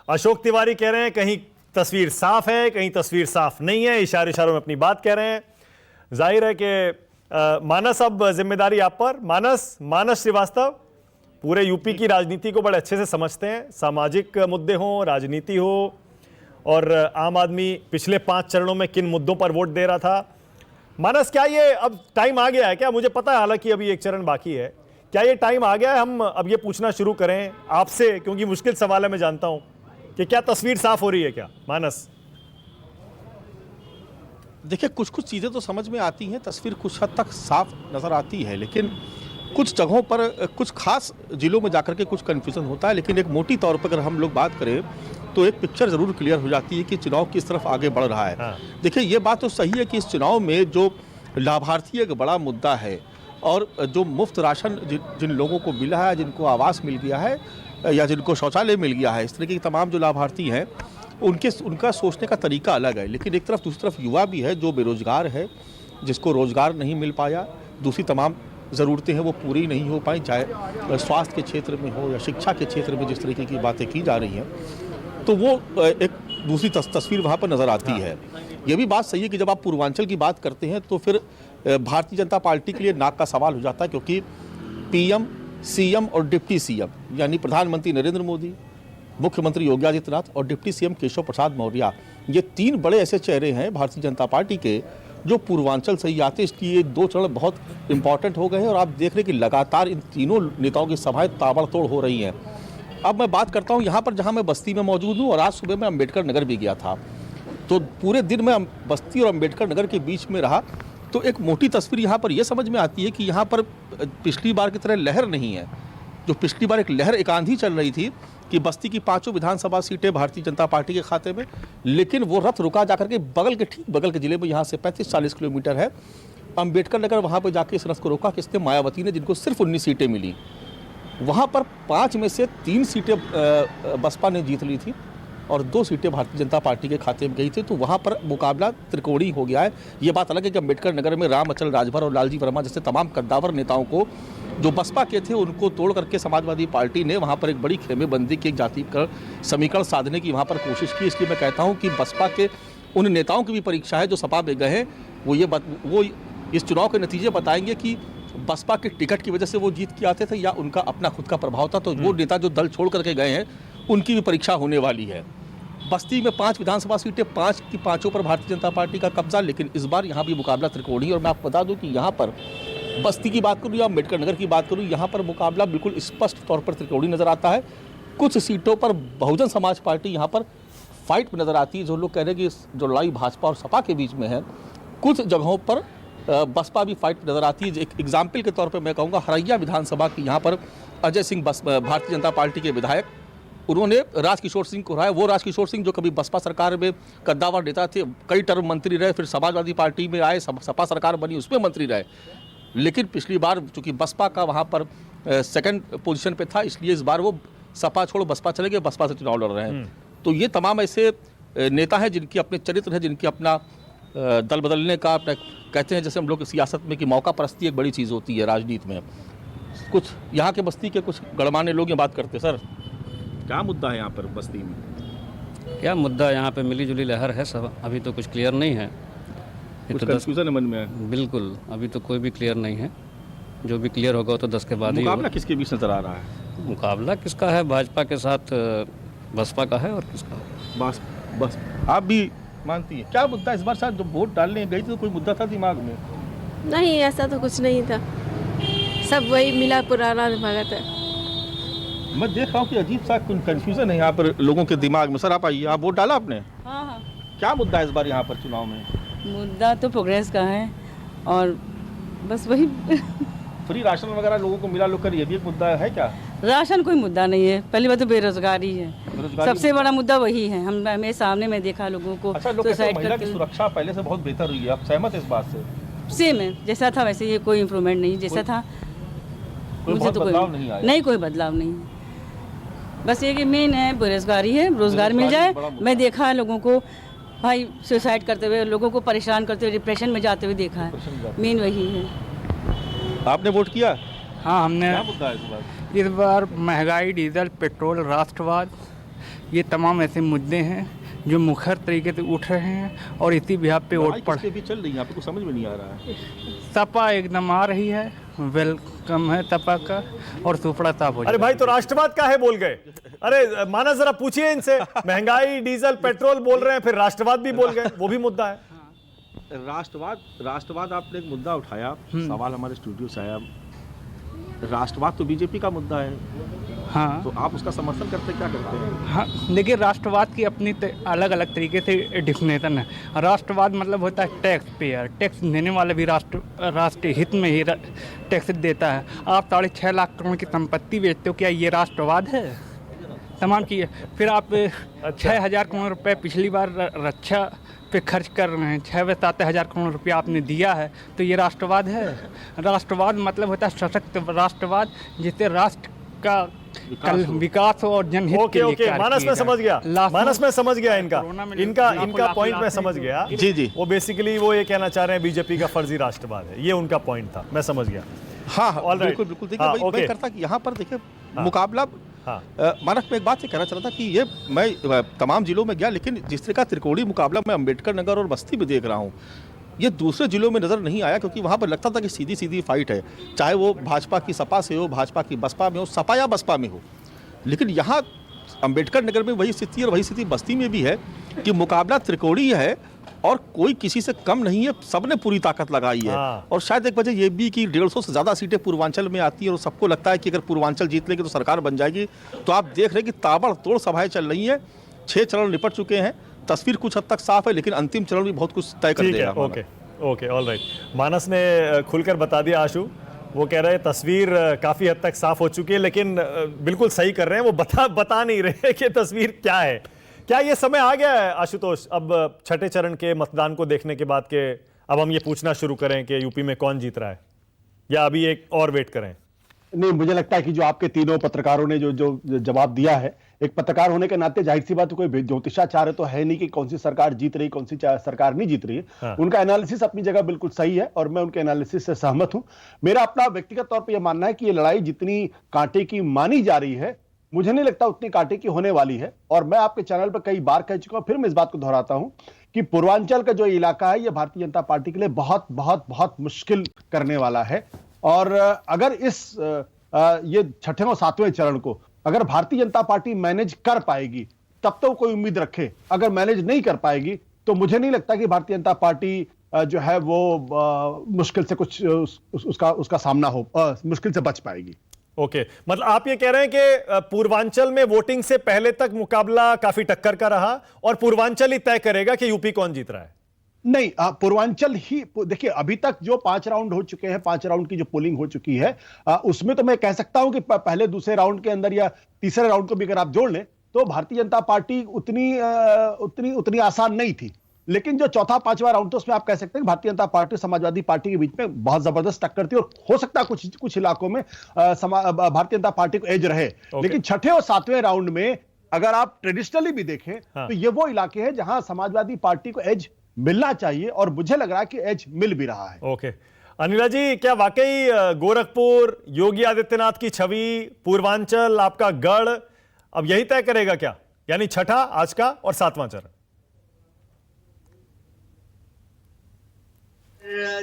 अशोक तिवारी कह रहे हैं कहीं तस्वीर साफ है, कहीं तस्वीर साफ नहीं है, इशारों में अपनी बात कह रहे हैं। जाहिर है कि मानस, अब जिम्मेदारी आप पर। मानस श्रीवास्तव पूरे यूपी की राजनीति को बड़े अच्छे से समझते हैं, सामाजिक मुद्दे हो, राजनीति हो, और आम आदमी पिछले 5 चरणों में किन मुद्दों पर वोट दे रहा था। मानस, क्या ये अब टाइम आ गया है क्या? मुझे पता है हालांकि अभी 1 चरण बाकी है, क्या ये टाइम आ गया है हम अब ये पूछना शुरू करें आपसे, क्योंकि मुश्किल सवाल है मैं जानता हूं, कि क्या तस्वीर साफ हो रही है क्या? मानस, देखिए कुछ चीज़ें तो समझ में आती हैं, तस्वीर कुछ हद तक साफ नज़र आती है, लेकिन कुछ जगहों पर कुछ खास जिलों में जाकर के कुछ कन्फ्यूज़न होता है। लेकिन एक मोटी तौर पर अगर हम लोग बात करें तो एक पिक्चर ज़रूर क्लियर हो जाती है कि चुनाव किस तरफ आगे बढ़ रहा है। देखिए ये बात तो सही है कि इस चुनाव में जो लाभार्थी एक बड़ा मुद्दा है और जो मुफ्त राशन जिन लोगों को मिला है, जिनको आवास मिल गया है या जिनको शौचालय मिल गया है, इस तरीके के तमाम जो लाभार्थी हैं उनका सोचने का तरीका अलग है। लेकिन एक तरफ दूसरी तरफ युवा भी है जो बेरोजगार है, जिसको रोजगार नहीं मिल पाया, दूसरी तमाम ज़रूरतें हैं वो पूरी नहीं हो पाई, चाहे स्वास्थ्य के क्षेत्र में हो या शिक्षा के क्षेत्र में जिस तरीके की बातें की जा रही हैं, तो वो एक दूसरी तस्वीर वहाँ पर नज़र आती है। ये भी बात सही है कि जब आप पूर्वांचल की बात करते हैं तो फिर भारतीय जनता पार्टी के लिए नाक का सवाल हो जाता है, क्योंकि पीएम, सीएम और डिप्टी सीएम यानी प्रधानमंत्री नरेंद्र मोदी, मुख्यमंत्री योगी आदित्यनाथ और डिप्टी सीएम केशव प्रसाद मौर्य, ये तीन बड़े ऐसे चेहरे हैं भारतीय जनता पार्टी के जो पूर्वांचल से ही आते, इसलिए दो चरण बहुत इंपॉर्टेंट हो गए हैं। और आप देख रहे हैं कि लगातार इन तीनों नेताओं की सभाएं ताबड़तोड़ हो रही हैं। अब मैं बात करता हूं यहाँ पर जहाँ मैं बस्ती में मौजूद हूँ, और आज सुबह मैं अम्बेडकर नगर भी गया था, तो पूरे दिन मैं बस्ती और अम्बेडकर नगर के बीच में रहा, तो एक मोटी तस्वीर यहाँ पर यह समझ में आती है कि यहाँ पर पिछली बार की तरह लहर नहीं है। जो पिछली बार एक लहर, एक आंधी चल रही थी कि बस्ती की 5 विधानसभा सीटें भारतीय जनता पार्टी के खाते में, लेकिन वो रथ रुका जाकर के ठीक बगल के जिले में, यहाँ से 35-40 किलोमीटर है अम्बेडकर नगर, वहाँ पर जाके इस रथ को रोका किसने? मायावती ने, जिनको सिर्फ 19 सीटें मिली। वहाँ पर 5 में से 3 सीटें बसपा ने जीत ली थी और 2 सीटें भारतीय जनता पार्टी के खाते में गई थी, तो वहाँ पर मुकाबला त्रिकोणी हो गया है। ये बात अलग है कि अम्बेडकर नगर में राम अचल राजभर और लालजी वर्मा जैसे तमाम कद्दावर नेताओं को जो बसपा के थे उनको तोड़ करके समाजवादी पार्टी ने वहाँ पर एक बड़ी खेमेबंदी की, एक जाति समीकरण साधने की वहाँ पर कोशिश की। इसलिए मैं कहता हूँ कि बसपा के उन नेताओं की भी परीक्षा है जो सपा में गए हैं, वो इस चुनाव के नतीजे बताएंगे कि बसपा के टिकट की वजह से वो जीत के आते थे या उनका अपना खुद का प्रभाव था। तो वो नेता जो दल छोड़ करके गए हैं उनकी भी परीक्षा होने वाली है। बस्ती में 5 विधानसभा सीटें, 5 की 5 पर भारतीय जनता पार्टी का कब्जा, लेकिन इस बार यहाँ भी मुकाबला त्रिकोणी। और मैं आपको बता दूं कि यहाँ पर बस्ती की बात करूँ या अम्बेडकर नगर की बात करूँ, यहाँ पर मुकाबला बिल्कुल स्पष्ट तौर पर त्रिकोणी नजर आता है। कुछ सीटों पर बहुजन समाज पार्टी यहाँ पर फाइट में नजर आती है, जो लोग कह रहे हैं कि जो लड़ाई भाजपा और सपा के बीच में है। कुछ जगहों पर बसपा भी फाइट नजर आती है। एक एग्जाम्पल के तौर पर मैं कहूँगा हरैया विधानसभा की, यहाँ पर अजय सिंह भारतीय जनता पार्टी के विधायक, उन्होंने राजकिशोर सिंह को हराया। वो राजकिशोर सिंह जो कभी बसपा सरकार में कद्दावर नेता थे, कई टर्म मंत्री रहे, फिर समाजवादी पार्टी में आए, सपा सरकार बनी, उसमें मंत्री रहे, लेकिन पिछली बार चूंकि बसपा का वहाँ पर सेकंड पोजीशन पे था, इसलिए इस बार वो सपा छोड़ बसपा चले गए, बसपा से चुनाव लड़ रहे हैं। तो ये तमाम ऐसे नेता हैं जिनकी अपने चरित्र है, जिनकी अपना दल बदलने का अपना, कहते हैं जैसे हम लोग सियासत में कि मौका परस्ती एक बड़ी चीज़ होती है राजनीति में। कुछ यहाँ के बस्ती के कुछ गणमान्य लोग ये बात करते हैं। सर, क्या मुद्दा है यहाँ पर बस्ती में? क्या मुद्दा, यहाँ पे मिली जुली लहर है सब, अभी तो कुछ क्लियर नहीं है। कुछ कंफ्यूजन है मन में है? बिल्कुल, अभी तो कोई भी क्लियर नहीं है। जो भी क्लियर होगा तो 10 के बाद ही। मुकाबला किसके बीच नजर आ रहा है? मुकाबला किसका है? भाजपा के साथ बसपा का है, और किसका? बस आप भी मानती है? क्या मुद्दा इस बार? शायद जब वोट डालने गई थी तो कोई मुद्दा था दिमाग में? नहीं, ऐसा तो कुछ नहीं था, सब वही मिला पुराना भगत है। मैं देख रहा हूँ कि अजीब सा कंफ्यूजन है यहाँ पर लोगों के दिमाग में। सर, आप आइए, आप वोट डाला आपने? हाँ। क्या मुद्दा है इस बार यहाँ पर चुनाव में? मुद्दा तो प्रोग्रेस का है और बस वही फ्री राशन वगैरह लोगों को मिला, लोग कर, ये भी एक मुद्दा है क्या? राशन कोई मुद्दा नहीं है, पहली बात तो बेरोजगारी है, सबसे बड़ा मुद्दा वही है। मेरे सामने में देखा लोगों को सुसाइड करके। सुरक्षा पहले से बहुत बेहतर हुई है, आप सहमत इस बात से? सेम है, जैसा था वैसे, ये कोई इम्प्रूवमेंट नहीं, जैसा था मुझे तो बदलाव नहीं आया। नहीं, कोई बदलाव नहीं है, बस ये कि मेन है बेरोजगारी है, रोजगार मिल जाए। मैं देखा है लोगों को भाई सुसाइड करते हुए, लोगों को परेशान करते हुए, डिप्रेशन में जाते हुए देखा है, मेन वही है। आपने वोट किया? हाँ, हमने। क्या मुद्दा है इस बार? इस बार महंगाई, डीजल, पेट्रोल, राष्ट्रवाद, ये तमाम ऐसे मुद्दे हैं जो मुखर तरीके से उठ रहे हैं और इसी बिहार पे वोट पड़ भी चल रही है, आपको समझ में नहीं आ रहा है। सपा एकदम आ रही है, वेलकम है सपा का, और सुपड़ा साफ हो जाए। अरे भाई, तो राष्ट्रवाद का है बोल गए? अरे माना, जरा पूछिए इनसे, महंगाई, डीजल, पेट्रोल बोल रहे हैं, फिर राष्ट्रवाद भी बोल गए, वो भी मुद्दा है। राष्ट्रवाद आपने एक मुद्दा उठाया, सवाल हमारे स्टूडियो से आया। राष्ट्रवाद तो बीजेपी का मुद्दा है। हाँ, तो आप उसका समर्थन करते, क्या करते हैं? हाँ, देखिए, राष्ट्रवाद की अपनी अलग अलग तरीके से डिफिनेशन है। राष्ट्रवाद मतलब होता है टैक्स पेयर, टैक्स देने वाला भी राष्ट्रीय हित में ही टैक्स देता है। आप 6.5 लाख करोड़ की संपत्ति बेचते हो, क्या ये राष्ट्रवाद है? तमाम की। फिर आप 6,000 करोड़ रुपए पिछली बार रक्षा पे खर्च कर रहे हैं, 6-7 हज़ार करोड़ रुपया आपने दिया है, तो ये राष्ट्रवाद है? राष्ट्रवाद मतलब होता है सशक्त राष्ट्रवाद, जिससे राष्ट्र का विकास और जनहित के लिए कार्य मानस में समझ गया, मानस में समझ गया इनका पॉइंट में समझ गया। जी वो बेसिकली वो ये कहना चाह रहे हैं बीजेपी का फर्जी राष्ट्रवाद है, ये उनका पॉइंट था, मैं समझ गया। हाँ बिल्कुल बिल्कुल। देखिए मैं करता कि यहाँ पर देखिए मुकाबला मानक में एक बात से कहना चाह रहा था कि ये मैं तमाम जिलों में गया, लेकिन जिस तरह का त्रिकोणीय मुकाबला मैं अम्बेडकर नगर और बस्ती में देख रहा हूँ, ये दूसरे जिलों में नज़र नहीं आया, क्योंकि वहाँ पर लगता था कि सीधी सीधी फाइट है, चाहे वो भाजपा की सपा से हो, भाजपा की बसपा में हो, सपा या बसपा में हो। लेकिन यहाँ अम्बेडकर नगर में वही स्थिति और वही स्थिति बस्ती में भी है कि मुकाबला त्रिकोणीय है और कोई किसी से कम नहीं है, सबने पूरी ताकत लगाई है। और शायद एक वजह ये भी कि 150 से ज़्यादा सीटें पूर्वांचल में आती हैं और सबको लगता है कि अगर पूर्वांचल जीत लेंगे तो सरकार बन जाएगी। तो आप देख रहे हैं कि ताबड़तोड़ सभाएं चल रही हैं, 6 चरण निपट चुके हैं, तस्वीर कुछ हद तक साफ है, लेकिन अंतिम चरण भी बहुत कुछ तय कर देगा। Okay all right. मानस ने खुलकर बता दिया आशु, वो कह रहे हैं तस्वीर काफ़ी हद तक साफ हो चुकी है, लेकिन बिल्कुल सही कर रहे हैं, वो बता नहीं रहे कि तस्वीर क्या है। क्या ये समय आ गया है आशुतोष, अब छठे चरण के मतदान को देखने के बाद के अब हम ये पूछना शुरू करें कि यूपी में कौन जीत रहा है, या अभी एक और वेट करें? नहीं, मुझे लगता है कि जो आपके पत्रकारों ने जो जवाब दिया है, एक पत्रकार होने के नाते जाहिर सी बात, कोई ज्योतिषाचार्य तो है नहीं कि कौन सी सरकार जीत रही, कौन सी सरकार नहीं जीत रही है। हाँ। उनका एनालिसिस अपनी जगह बिल्कुल सही है और मैं उनके एनालिसिस से सहमत हूं। मेरा अपना व्यक्तिगत तौर पर यह मानना है कि ये लड़ाई जितनी कांटे की मानी जा रही है, मुझे नहीं लगता उतनी कांटे की होने वाली है। और मैं आपके चैनल पर कई बार कह चुका हूं, फिर मैं इस बात को दोहराता हूं कि पूर्वांचल का जो इलाका है, यह भारतीय जनता पार्टी के लिए बहुत बहुत बहुत मुश्किल करने वाला है। और अगर इस ये छठे और सातवें चरण को अगर भारतीय जनता पार्टी मैनेज कर पाएगी तब तो कोई उम्मीद रखे, अगर मैनेज नहीं कर पाएगी तो मुझे नहीं लगता कि भारतीय जनता पार्टी जो है वो मुश्किल से कुछ उसका सामना हो, मुश्किल से बच पाएगी। ओके, मतलब आप ये कह रहे हैं कि पूर्वांचल में वोटिंग से पहले तक मुकाबला काफी टक्कर का रहा और पूर्वांचल ही तय करेगा कि यूपी कौन जीत रहा है? नहीं, पूर्वांचल ही देखिए, अभी तक जो 5 राउंड हो चुके हैं, 5 राउंड की जो पोलिंग हो चुकी है, उसमें तो मैं कह सकता हूं कि पहले दूसरे राउंड के अंदर या तीसरे राउंड को भी अगर आप जोड़ लें तो भारतीय जनता पार्टी उतनी आसान नहीं थी। लेकिन जो चौथा पांचवा राउंड था उसमें आप कह सकते हैं भारतीय जनता पार्टी समाजवादी पार्टी के बीच में बहुत जबरदस्त टक्कर थी और हो सकता है कुछ इलाकों में भारतीय जनता पार्टी को एज रहे। लेकिन छठे और सातवें राउंड में अगर आप ट्रेडिशनली भी देखें तो ये वो इलाके हैं जहां समाजवादी पार्टी को एज मिलना चाहिए और मुझे लग रहा है कि एज मिल भी रहा है। ओके, अनिला जी, क्या वाकई गोरखपुर, योगी आदित्यनाथ की छवि, पूर्वांचल आपका गढ़ अब यही तय करेगा क्या, यानी छठा आज का और सातवां चरण?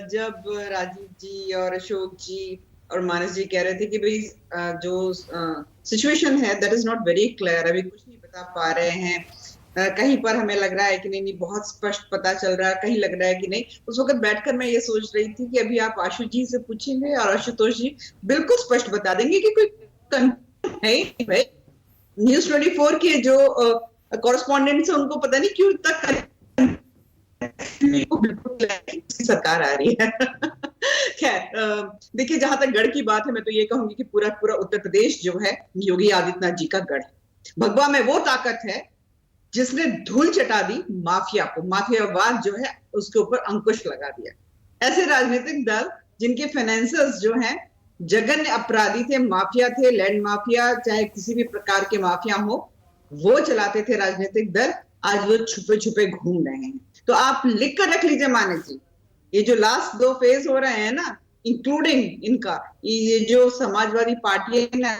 जब राजीव जी और अशोक जी और मानस जी कह रहे थे कि भाई जो सिचुएशन है that is not very clear, अभी कुछ नहीं बता पा रहे हैं, कहीं पर हमें लग रहा है कि नहीं बहुत स्पष्ट पता चल रहा है, कहीं लग रहा है कि नहीं। उस वक्त बैठकर मैं ये सोच रही थी कि अभी आप आशु जी से पूछेंगे और आशुतोष जी बिल्कुल स्पष्ट बता देंगे कि कोई है। न्यूज़ 24 के जो कॉरेस्पॉन्डेंट्स है उनको पता नहीं क्यों तक सरकार आ रही है। खैर, देखिए, जहां तक गढ़ की बात है, मैं तो ये कहूंगी कि पूरा उत्तर प्रदेश जो है योगी आदित्यनाथ जी का गढ़ है। भगवा में वो ताकत है जिसने धूल चटा दी माफिया को, माफियावाद जो है उसके ऊपर अंकुश लगा दिया। ऐसे राजनीतिक दल जिनके फाइनेंसर्स जो हैं जघन्य अपराधी थे, माफिया थे, लैंड माफिया, चाहे किसी भी प्रकार के माफिया हो, वो चलाते थे राजनीतिक दल, आज वो छुपे छुपे घूम रहे हैं। तो आप लिख कर रख लीजिए मानस जी, ये जो लास्ट 2 फेज हो रहे हैं ना, इंक्लूडिंग इनका ये जो समाजवादी पार्टी है ना,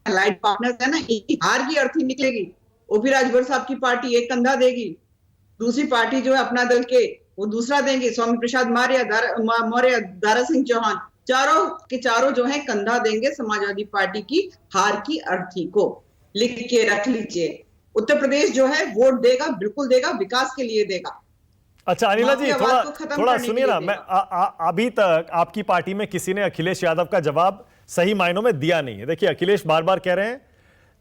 अलाइड पार्टनर्स है ना, इनकी हार की अर्थी निकलेगी। ओपी राजभर साहब की पार्टी एक कंधा देगी, दूसरी पार्टी जो है अपना दल के वो दूसरा देंगे, स्वामी प्रसाद मौर्य, दारा सिंह चौहान, चारों के चारों जो है कंधा देंगे समाजवादी पार्टी की हार की अर्थी को। लिख के रख लीजिए, उत्तर प्रदेश जो है वोट देगा, बिल्कुल देगा, विकास के लिए देगा। अच्छा अनिला जी, थोड़ा सुनिए ना, मैं अभी तक आपकी पार्टी में किसी ने अखिलेश यादव का जवाब सही मायनों में दिया नहीं है। देखिए, अखिलेश बार बार कह रहे हैं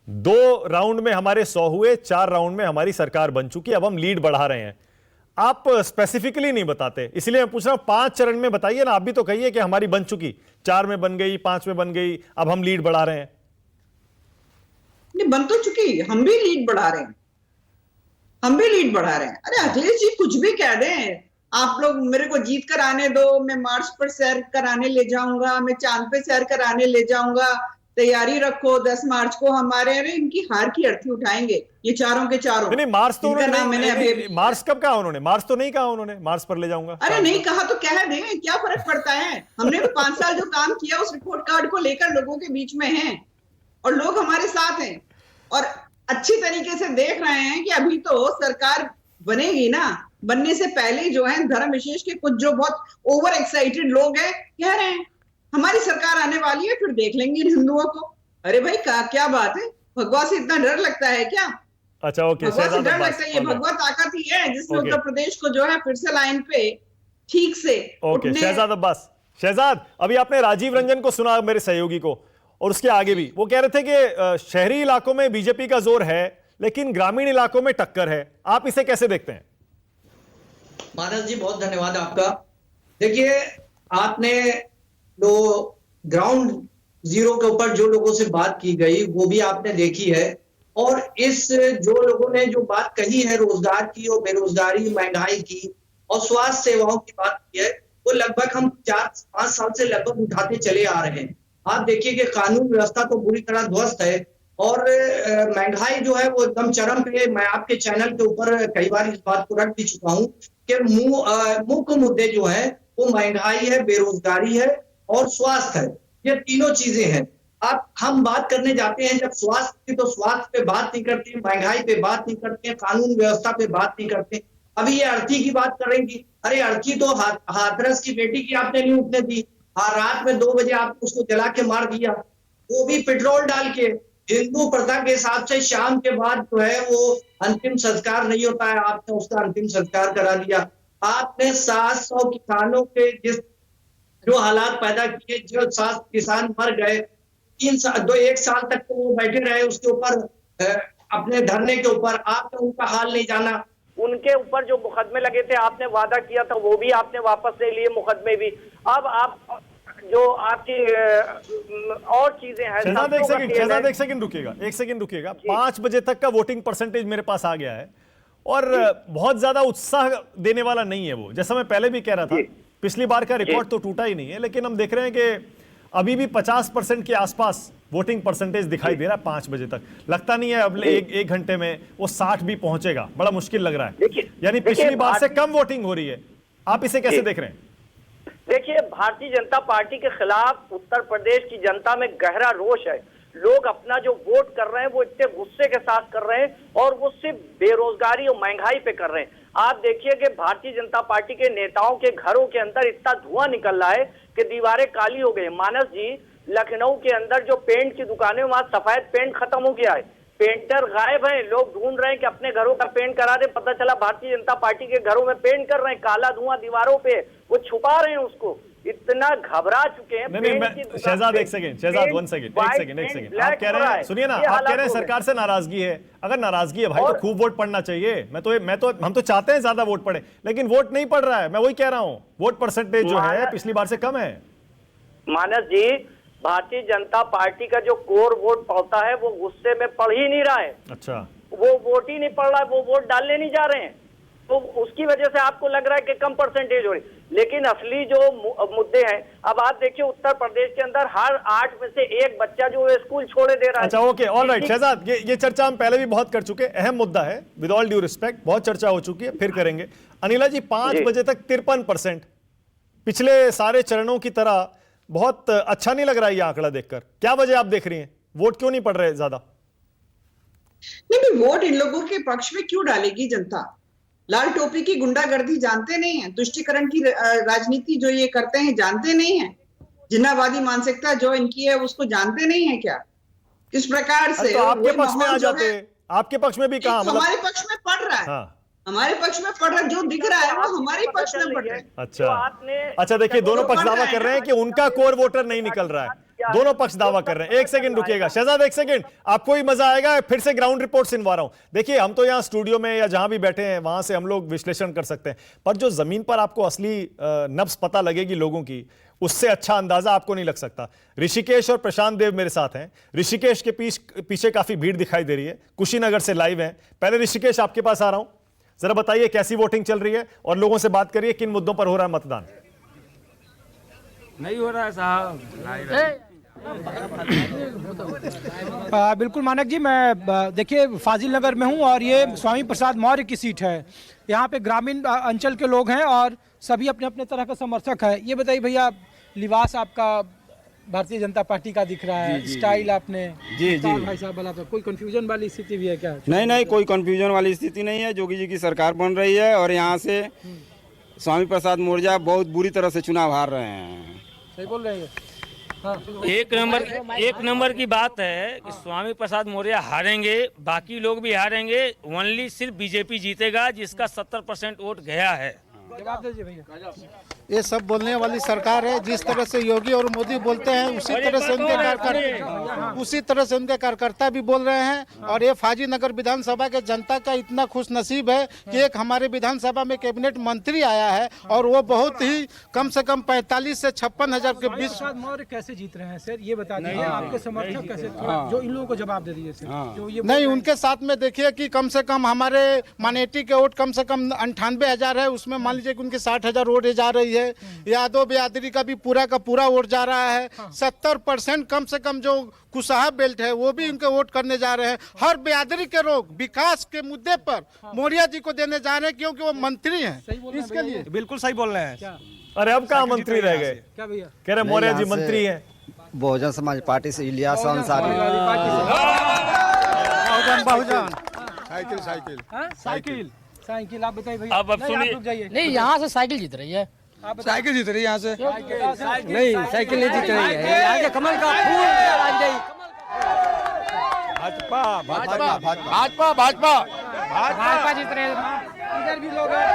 2 राउंड में हमारे 100 हुए, 4 राउंड में हमारी सरकार बन चुकी, अब हम लीड बढ़ा रहे हैं। आप स्पेसिफिकली नहीं बताते, इसलिए मैं पूछ रहा हूं 5 चरण में बताइए ना। आप भी तो कहिए कि हमारी बन चुकी, 4 में बन गई, 5 में बन गई, अब हम लीड बढ़ा रहे हैं। नहीं, बन तो चुकी, हम भी लीड बढ़ा रहे हैं। हम भी लीड बढ़ा रहे हैं। अरे अखिलेश जी कुछ भी कह दें, आप लोग मेरे को जीत कर आने दो, मैं मार्च पर सैर कराने ले जाऊंगा, मैं चांद पे सैर कराने ले जाऊंगा, तैयारी रखो 10 मार्च को हमारे। अरे इनकी हार की अर्थी उठाएंगे ये चारों के चारों। नहीं मार्च तो इनका नाम मैंने अभी उन्होंने मार्च कब कहा उन्होंने? मार्च तो नहीं कहा उन्होंने, मार्च पर ले जाऊंगा। अरे नहीं कहा तो कह दें, क्या फर्क पड़ता है? हमने तो 5 साल जो काम किया उस रिपोर्ट कार्ड को लेकर लोगों के बीच में हैं और लोग हमारे साथ हैं और अच्छी तरीके से देख रहे हैं कि अभी तो सरकार बनेगी ना, बनने से पहले जो है धर्म विशेष के कुछ जो बहुत ओवर एक्साइटेड लोग हैं कह रहे हैं हमारी सरकार आने वाली है, फिर देख लेंगे हिंदुओं को। अरे भाई क्या बात है, भगवा से इतना डर लगता है क्या? अच्छा ओके, भगवा से डर लगता है? ये भगवा ताकत ही है जिसने उत्तर प्रदेश को जो है फिर से लाइन पे ठीक से ओके। शहजाद अब्बास, शहजाद अभी आपने राजीव रंजन को सुना, मेरे सहयोगी को, और उसके आगे भी वो कह रहे थे कि शहरी इलाकों में बीजेपी का जोर है लेकिन ग्रामीण इलाकों में टक्कर है। आप इसे कैसे देखते हैं? मानस जी बहुत धन्यवाद आपका। देखिए आपने जो ग्राउंड जीरो के ऊपर जो लोगों से बात की गई वो भी आपने देखी है, और इस जो लोगों ने जो बात कही है रोजगार की और बेरोजगारी, महंगाई की और स्वास्थ्य सेवाओं की बात की है, वो लगभग हम 4-5 साल से लगभग उठाते चले आ रहे हैं। आप देखिए कि कानून व्यवस्था तो बुरी तरह ध्वस्त है और महंगाई जो है वो एकदम चरम पे। मैं आपके चैनल के ऊपर कई बार इस बात को रख भी चुका हूँ कि मुख्य मुद्दे जो है वो महंगाई है, बेरोजगारी है और स्वास्थ्य है। ये तीनों चीजें हैं। अब हम बात करने जाते हैं जब स्वास्थ्य की, तो स्वास्थ्य पे बात नहीं करते, महंगाई पे बात नहीं करते, कानून व्यवस्था पे बात नहीं करते। अभी ये अर्थी की बात करेंगी, अरे अर्थी तो हाथरस की बेटी की आपने नहीं उठने दी, रात में 2 बजे आपने उसको जला के मार दिया, वो भी पेट्रोल डाल के। हिंदू प्रथा के हिसाब से शाम के बाद जो है वो अंतिम संस्कार नहीं होता है, आपने उसका अंतिम संस्कार करा दिया। आपने 700 किसानों के जो हालात पैदा किए, जो 7 किसान मर गए, 1 साल तक तो वो बैठे रहे उसके ऊपर, अपने धरने के ऊपर, आपने उनका हाल नहीं जाना। उनके ऊपर जो मुकदमे लगे थे, आपने वादा किया था वो भी आपने वापस ले लिए, मुकदमे भी। अब आप जो आपकी और चीजें हैं। शहजाद एक सेकंड रुकिएगा, 1 सेकंड रुकिएगा। 5 बजे तक का वोटिंग परसेंटेज मेरे पास आ गया है और बहुत ज्यादा उत्साह देने वाला नहीं है वो, जैसा मैं पहले भी कह रहा था। पिछली बार का रिकॉर्ड तो टूटा ही नहीं है, लेकिन हम देख रहे हैं कि अभी भी 50% के आसपास वोटिंग परसेंटेज दिखाई दे रहा है 5 बजे तक। लगता नहीं है अब एक घंटे में वो 60 भी पहुंचेगा, बड़ा मुश्किल लग रहा है। यानी पिछली बार से कम वोटिंग हो रही है। आप इसे कैसे देख रहे हैं? देखिए, भारतीय जनता पार्टी के खिलाफ उत्तर प्रदेश की जनता में गहरा रोष है। लोग अपना जो वोट कर रहे हैं वो इतने गुस्से के साथ कर रहे हैं और वो सिर्फ बेरोजगारी और महंगाई पे कर रहे हैं। आप देखिए कि भारतीय जनता पार्टी के नेताओं के घरों के अंदर इतना धुआं निकल रहा है कि दीवारें काली हो गई। मानस जी, लखनऊ के अंदर जो पेंट की दुकानें, वहां सफेद पेंट खत्म हो गया है, पेंटर गायब हैं। लोग ढूंढ रहे हैं कि अपने घरों का पेंट करा दे, पता चला भारतीय जनता पार्टी के घरों में पेंट कर रहे हैं, काला धुआं दीवारों पे, वो छुपा रहे हैं उसको। इतना घबरा चुके हैं। शहजाद एक सेकंड, 1 सेकंड। आप कह रहे हैं, सुनिए ना, आप कह रहे हैं सरकार से नाराजगी है। अगर नाराजगी है भाई तो खूब वोट पड़ना चाहिए। हम तो चाहते हैं ज्यादा वोट पड़े, लेकिन वोट नहीं पड़ रहा है। मैं वही कह रहा हूँ, वोट परसेंटेज जो है पिछली बार से कम है। मानस जी, भारतीय जनता पार्टी का जो कोर वोट पड़ता है वो गुस्से में पड़ ही नहीं रहा है। अच्छा, वो वोट ही नहीं पड़ रहा है, वो वोट डालने नहीं जा रहे हैं, तो उसकी वजह से आपको लग रहा है कि कम परसेंटेज हो रही। लेकिन असली जो मुद्दे हैं, अब आप देखिए उत्तर प्रदेश के अंदर हर 8 में से 1 बच्चा जो है स्कूल छोड़े दे रहा है। अच्छा ओके, ऑलराइट शहजाद, ये चर्चा हम पहले भी बहुत कर चुके, अहम मुद्दा है, विद ऑल ड्यू रिस्पेक्ट, बहुत चर्चा हो चुकी है, फिर करेंगे। अनिला जी, 5 बजे तक 53%, पिछले सारे चरणों की तरह बहुत अच्छा नहीं लग रहा है ये आंकड़ा देखकर। क्या वजह आप देख रही हैं, वोट क्यों नहीं पड़ रहे ज्यादा? नहीं, वोट इन लोगों के पक्ष में क्यों डालेगी जनता? लाल टोपी की गुंडागर्दी जानते नहीं है, तुष्टीकरण की राजनीति जो ये करते हैं जानते नहीं है, जिन्नावादी मानसिकता जो इनकी है उसको जानते नहीं है क्या? इस प्रकार से तो आपके पक्ष में आ जाते, आपके पक्ष में भी कहा, हमारे पक्ष में पड़ रहा है। हाँ। हमारे पक्ष में पड़ रहा है, जो दिख रहा है वो हमारे पक्ष में पड़ रहा है। अच्छा, देखिए दोनों पक्ष दावा कर रहे हैं कि उनका कोर वोटर नहीं निकल रहा है। दोनों पक्ष दावा कर रहे हैं। एक सेकंड रुकिएगा शहजाद, एक सेकंड, आपको ही मजा आएगा। फिर से ग्राउंड रिपोर्ट सुनवा रहा हूं। देखिए, हम तो यहाँ स्टूडियो में या जहां भी बैठे हैं वहां से हम लोग विश्लेषण कर सकते हैं, पर जो जमीन पर आपको असली नब्ज पता लगेगी लोगों की, उससे अच्छा अंदाजा आपको नहीं लग सकता। ऋषिकेश और प्रशांत देव मेरे साथ हैं। ऋषिकेश के पीछे काफी भीड़ दिखाई दे रही है, कुशीनगर से लाइव है। पहले ऋषिकेश आपके पास आ रहा हूं, जरा बताइए कैसी वोटिंग चल रही है और लोगों से बात करिए, किन मुद्दों पर हो रहा है मतदान? नहीं हो रहा है साहब। बिल्कुल मानक जी, मैं देखिए फाजिल नगर में हूँ और ये स्वामी प्रसाद मौर्य की सीट है। यहाँ पे ग्रामीण अंचल के लोग हैं और सभी अपने अपने तरह का समर्थक है। ये बताइए भैया, लिबास आपका भारतीय जनता पार्टी का दिख रहा है, स्टाइल आपने जी भाई साहब वाला, तो कोई कंफ्यूजन वाली स्थिति भी है क्या? नहीं, कोई कंफ्यूजन वाली स्थिति नहीं है। योगी जी की सरकार बन रही है और यहाँ से स्वामी प्रसाद मौर्य बहुत बुरी तरह से चुनाव हार रहे हैं। सही बोल रहे हैं। हाँ। एक नंबर की बात है कि स्वामी प्रसाद मौर्य हारेंगे, बाकी लोग भी हारेंगे। ओनली सिर्फ बीजेपी जीतेगा, जिसका 70% वोट गया है। जवाब दीजिए भैया। ये सब बोलने वाली सरकार है। जिस तरह से योगी और मोदी बोलते हैं उसी तरह से उनके कार्यकर्ता भी बोल रहे हैं। और ये फाजीनगर विधानसभा के जनता का इतना खुश नसीब है कि एक हमारे विधानसभा में कैबिनेट मंत्री आया है और वो बहुत ही कम से कम 45 से 56,000 के बीच। मौर्य कैसे जीत रहे हैं सर, ये बता दीजिए। आपके समर्थक कैसे, जो इन लोगों को जवाब दे दीजिए सर। जो ये नहीं, उनके साथ में देखिए कि कम से कम हमारे माइनॉरिटी के वोट कम से कम 98,000 है, उसमें मान लीजिए कि उनकी 60,000 वोट जा रही है। यादव बिरादरी का भी पूरा का पूरा वोट जा रहा है। 70% कम से कम जो कुशवाहा बेल्ट है वो भी उनके वोट करने जा रहे हैं। हर बिरादरी के लोग विकास के मुद्दे पर मौर्य जी को देने जा रहे हैं, क्योंकि वो मंत्री हैं। इसके लिए बिल्कुल सही बोल रहे हैं। अरे अब कहाँ मंत्री रह गए? क्या भैया कह रहे मौर्य जी मंत्री हैं? बहुजन समाज पार्टी से इलियास अंसारी। साइकिल आप बताइए भैया। अब सुनिए, नहीं, यहाँ से साइकिल जीत रही है। साइकिल जीत रही है यहाँ से। नहीं, साइकिल नहीं जीत रही है। आगे कमल का फूल आ जाए। भाजपा जीत रहे हैं। इधर भी लोग हैं।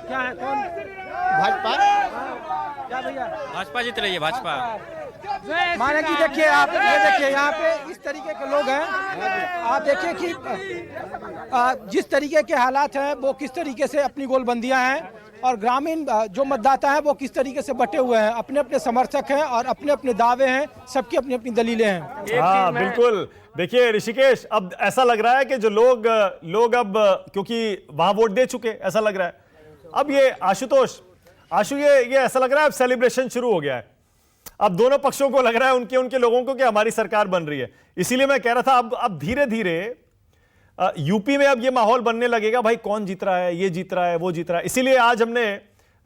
क्या है, कौन? भाजपा। क्या भैया? भाजपा जीत रही है, भाजपा। माने कि देखिए आप, ये देखिए यहाँ पे इस तरीके के लोग हैं। आप देखिए कि जिस तरीके के हालात हैं वो किस तरीके से अपनी गोलबंदियां हैं और ग्रामीण जो मतदाता हैं वो किस तरीके से बटे हुए हैं। अपने अपने समर्थक हैं और अपने अपने दावे हैं, सबकी अपनी अपनी दलीलें हैं। हाँ बिल्कुल। देखिए ऋषिकेश, अब ऐसा लग रहा है कि जो लोग अब क्योंकि वहां वोट दे चुके, ऐसा लग रहा है अब ये आशु ये ऐसा लग रहा है अब सेलिब्रेशन शुरू हो गया है। अब दोनों पक्षों को लग रहा है, उनके लोगों को, कि हमारी सरकार बन रही है। इसीलिए मैं कह रहा था अब धीरे धीरे यूपी में अब ये माहौल बनने लगेगा, भाई कौन जीत रहा है, ये जीत रहा है, वो जीत रहा है। इसीलिए आज हमने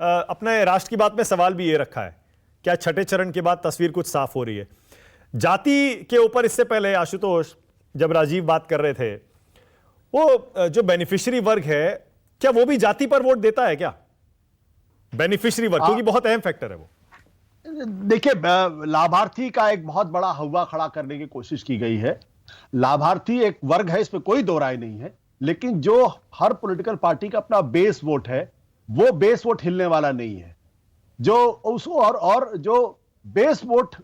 अपने राष्ट्र की बात में सवाल भी ये रखा है, क्या छठे चरण के बाद तस्वीर कुछ साफ हो रही है? जाति के ऊपर इससे पहले आशुतोष, जब राजीव बात कर रहे थे, वो जो बेनिफिशियरी वर्ग है, क्या वो भी जाति पर वोट देता है क्या? बेनिफिशियरी वर्ग, क्योंकि बहुत अहम फैक्टर है वो। देखिए, लाभार्थी का एक बहुत बड़ा हवा खड़ा करने की कोशिश की गई है। लाभार्थी एक वर्ग है, इसमें कोई दो राय नहीं है, लेकिन जो हर पॉलिटिकल पार्टी का अपना बेस वोट है, वो बेस वोट हिलने वाला नहीं है। जो उस और जो बेस वोट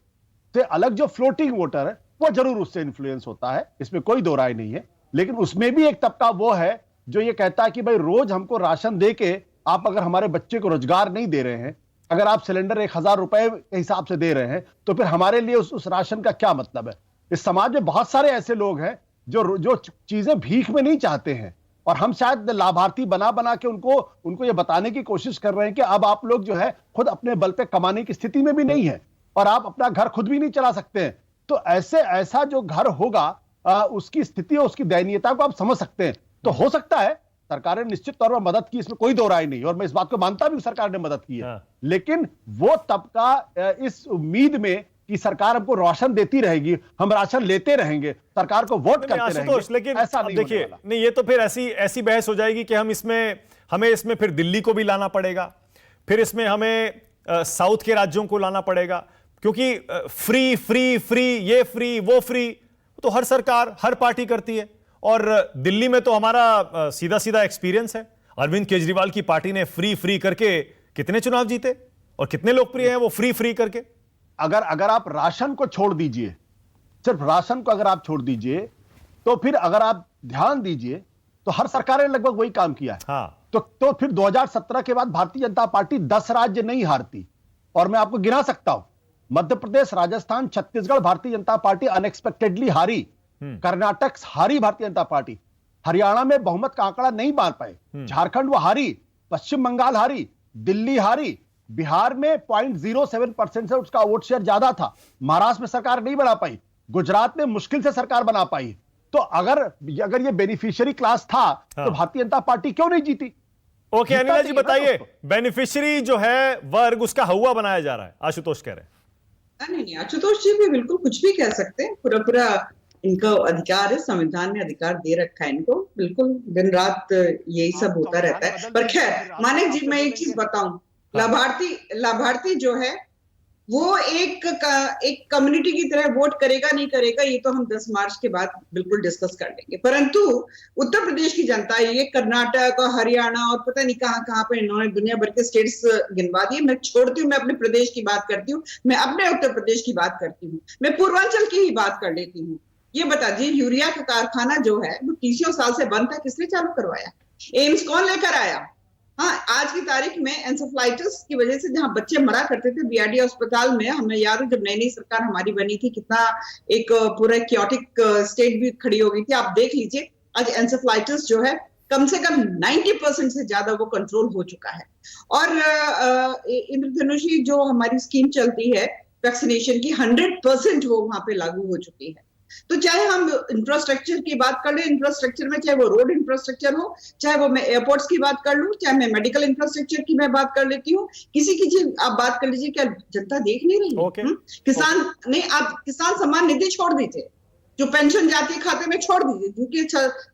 से अलग जो फ्लोटिंग वोटर है, वो जरूर उससे इन्फ्लुएंस होता है, इसमें कोई दो राय नहीं है। लेकिन उसमें भी एक तबका वो है जो ये कहता है कि भाई रोज हमको राशन दे के आप अगर हमारे बच्चे को रोजगार नहीं दे रहे हैं, अगर आप सिलेंडर 1,000 रुपए के हिसाब से दे रहे हैं, तो फिर हमारे लिए उस राशन का क्या मतलब है? इस समाज में बहुत सारे ऐसे लोग हैं जो चीजें भीख में नहीं चाहते हैं, और हम शायद लाभार्थी बना के उनको ये बताने की कोशिश कर रहे हैं कि अब आप लोग जो है खुद अपने बल पे कमाने की स्थिति में भी नहीं है और आप अपना घर खुद भी नहीं चला सकते हैं। तो ऐसा जो घर होगा, उसकी स्थिति और उसकी दयनीयता को आप समझ सकते हैं। तो हो सकता है सरकार ने निश्चित तौर पर मदद की, इसमें कोई दो राय नहीं, और मैं इस बात को मानता भी हूं सरकार ने मदद की है। लेकिन वो तबका इस उम्मीद में कि सरकार हमको राशन देती रहेगी, हम राशन लेते रहेंगे, सरकार को वोट करते रहेंगे, लेकिन ऐसा नहीं देखिए, नहीं, ये तो फिर ऐसी बहस हो जाएगी कि हमें इसमें फिर दिल्ली को भी लाना पड़ेगा, फिर इसमें हमें साउथ के राज्यों को लाना पड़ेगा, क्योंकि फ्री फ्री फ्री, ये फ्री वो फ्री तो हर सरकार हर पार्टी करती है। और दिल्ली में तो हमारा सीधा सीधा एक्सपीरियंस है, अरविंद केजरीवाल की पार्टी ने फ्री फ्री करके कितने चुनाव जीते और कितने लोकप्रिय हैं वो फ्री फ्री करके। अगर आप राशन को छोड़ दीजिए, सिर्फ राशन को अगर आप छोड़ दीजिए, तो फिर अगर आप ध्यान दीजिए तो हर सरकार ने लगभग वही काम किया है। हाँ। तो फिर 2017 के बाद भारतीय जनता पार्टी 10 राज्य नहीं हारती, और मैं आपको गिना सकता हूं, मध्य प्रदेश, राजस्थान, छत्तीसगढ़ भारतीय जनता पार्टी अनएक्सपेक्टेडली हारी, कर्नाटक हारी भारतीय जनता पार्टी, हरियाणा में बहुमत का आंकड़ा नहीं बांध पाए, झारखंड वो हारी, पश्चिम बंगाल हारी, दिल्ली हारी, बिहार में 0.07% से उसका वोट शेयर ज्यादा था, महाराष्ट्र में सरकार नहीं बना पाई, गुजरात में मुश्किल से सरकार बना पाई। तो अगर ये बेनिफिशियरी क्लास था तो भारतीय जनता पार्टी क्यों नहीं जीती? ओके अनिला जी बताइए, बेनिफिशियरी जो है वर्ग उसका हवा बनाया जा रहा है, आशुतोष कह रहे हैं। नहीं, आशुतोष जी भी बिल्कुल कुछ भी कह सकते हैं, पूरा इनको अधिकार है, संविधान ने अधिकार दे रखा है इनको, बिल्कुल दिन रात यही सब होता रहता है। पर खैर मानिक जी, मैं एक चीज बताऊं, लाभार्थी जो है वो एक कम्युनिटी की तरह वोट करेगा नहीं करेगा ये तो हम 10 मार्च के बाद बिल्कुल डिस्कस कर लेंगे, परंतु उत्तर प्रदेश की जनता, ये कर्नाटक और हरियाणा और पता नहीं कहां पे इन्होंने दुनिया भर के स्टेट्स गिनवा दिए। मैं छोड़ती हूँ, मैं अपने प्रदेश की बात करती हूँ, मैं अपने उत्तर प्रदेश की बात करती हूँ, मैं पूर्वांचल की ही बात कर लेती हूँ। ये बता दीजिए, यूरिया का कारखाना जो है वो 30 साल से बंद था, किसने चालू करवाया? एम्स कौन लेकर आया? हाँ, आज की तारीख में एंसेफ्लाइटिस की वजह से जहां बच्चे मरा करते थे बीआरडी अस्पताल में, हमें याद है जब नई सरकार हमारी बनी थी, कितना एक पूरा क्योटिक स्टेट भी खड़ी हो गई थी। आप देख लीजिए आज एंसेफ्लाइटिस जो है कम से कम 90% से ज्यादा वो कंट्रोल हो चुका है। और इंद्रधनुषी जो हमारी स्कीम चलती है वैक्सीनेशन की, 100% वो वहां पे लागू हो चुकी है। तो चाहे हम इंफ्रास्ट्रक्चर की बात कर लें, इंफ्रास्ट्रक्चर में चाहे वो रोड इंफ्रास्ट्रक्चर हो, चाहे वो मैं एयरपोर्ट्स की बात कर लूं, चाहे मैं मेडिकल इंफ्रास्ट्रक्चर की मैं बात कर लेती हूँ, किसी की चीज आप बात कर लीजिए, क्या जनता देख नहीं रही? किसान नहीं, आप किसान सम्मान निधि छोड़ दीजिए, जो पेंशन जाती है खाते में छोड़ दीजिए,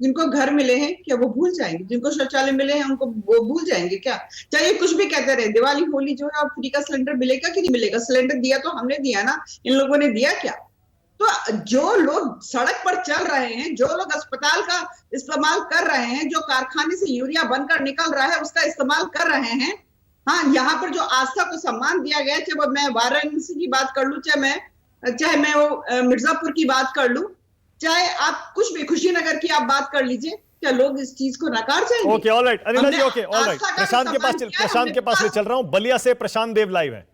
जिनको घर मिले हैं क्या वो भूल जाएंगे? जिनको शौचालय मिले हैं उनको वो भूल जाएंगे क्या? चाहे कुछ भी कहते रहे, दिवाली होली जो है फ्री का सिलेंडर मिलेगा कि नहीं मिलेगा? सिलेंडर दिया तो हमने दिया ना, इन लोगों ने दिया क्या? तो जो लोग सड़क पर चल रहे हैं, जो लोग अस्पताल का इस्तेमाल कर रहे हैं, जो कारखाने से यूरिया बनकर निकल रहा है उसका इस्तेमाल कर रहे हैं, हाँ, यहाँ पर जो आस्था को सम्मान दिया गया, चाहे वो मैं वाराणसी की बात कर लूं, चाहे मैं वो मिर्जापुर की बात कर लूं, चाहे आप कुछ भी कुशीनगर की आप बात कर लीजिए, क्या लोग इस चीज को नकार जाएंगे? ओके ऑलराइट अनिला जी, ओके ऑलराइट, प्रशांत के पास ले चल रहा हूं। बलिया से प्रशांत देव लाइव है।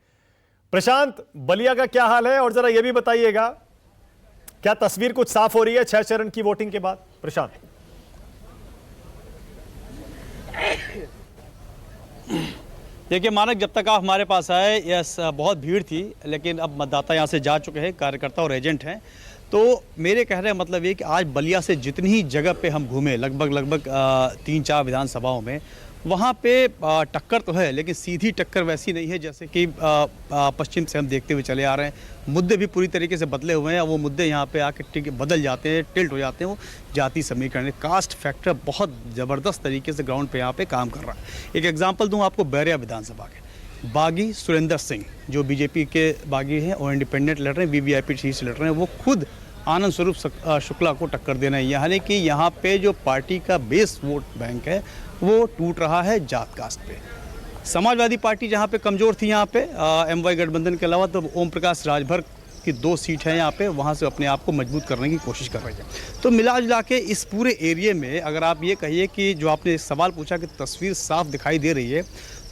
प्रशांत, बलिया का क्या हाल है, और जरा यह भी बताइएगा क्या तस्वीर कुछ साफ हो रही है 6 चरण की वोटिंग के बाद? प्रशांत। देखिए मानक, जब तक आप हमारे पास आए यस बहुत भीड़ थी, लेकिन अब मतदाता यहाँ से जा चुके हैं, कार्यकर्ता और एजेंट हैं। तो मेरे कहने का मतलब ये कि आज बलिया से जितनी ही जगह पे हम घूमे, लगभग 3-4 विधानसभाओं में, वहाँ पे टक्कर तो है, लेकिन सीधी टक्कर वैसी नहीं है जैसे कि पश्चिम से हम देखते हुए चले आ रहे हैं। मुद्दे भी पूरी तरीके से बदले हुए हैं, वो मुद्दे यहाँ पे आके बदल जाते हैं, टिल्ट हो जाते हैं। वो जाति समीकरण, कास्ट फैक्टर बहुत ज़बरदस्त तरीके से ग्राउंड पे यहाँ पे काम कर रहा है। एक एग्जांपल दूँ आपको, बैरिया विधानसभा के बागी सुरेंद्र सिंह जो बीजेपी के बागी हैं और इंडिपेंडेंट लड़ रहे हैं, वीवीआईपी सीट से लड़ रहे हैं, वो खुद आनंद स्वरूप शुक्ला को टक्कर देना है। यानी कि यहाँ पे जो पार्टी का बेस वोट बैंक है वो टूट रहा है जात कास्ट पे। समाजवादी पार्टी जहाँ पे कमज़ोर थी, यहाँ पे एमवाई गठबंधन के अलावा, तो ओम प्रकाश राजभर की 2 सीट हैं यहाँ पे, वहाँ से अपने आप को मजबूत करने की कोशिश कर रही है। तो मिला जुला के इस पूरे एरिए में अगर आप ये कहिए कि जो आपने सवाल पूछा कि तस्वीर साफ दिखाई दे रही है,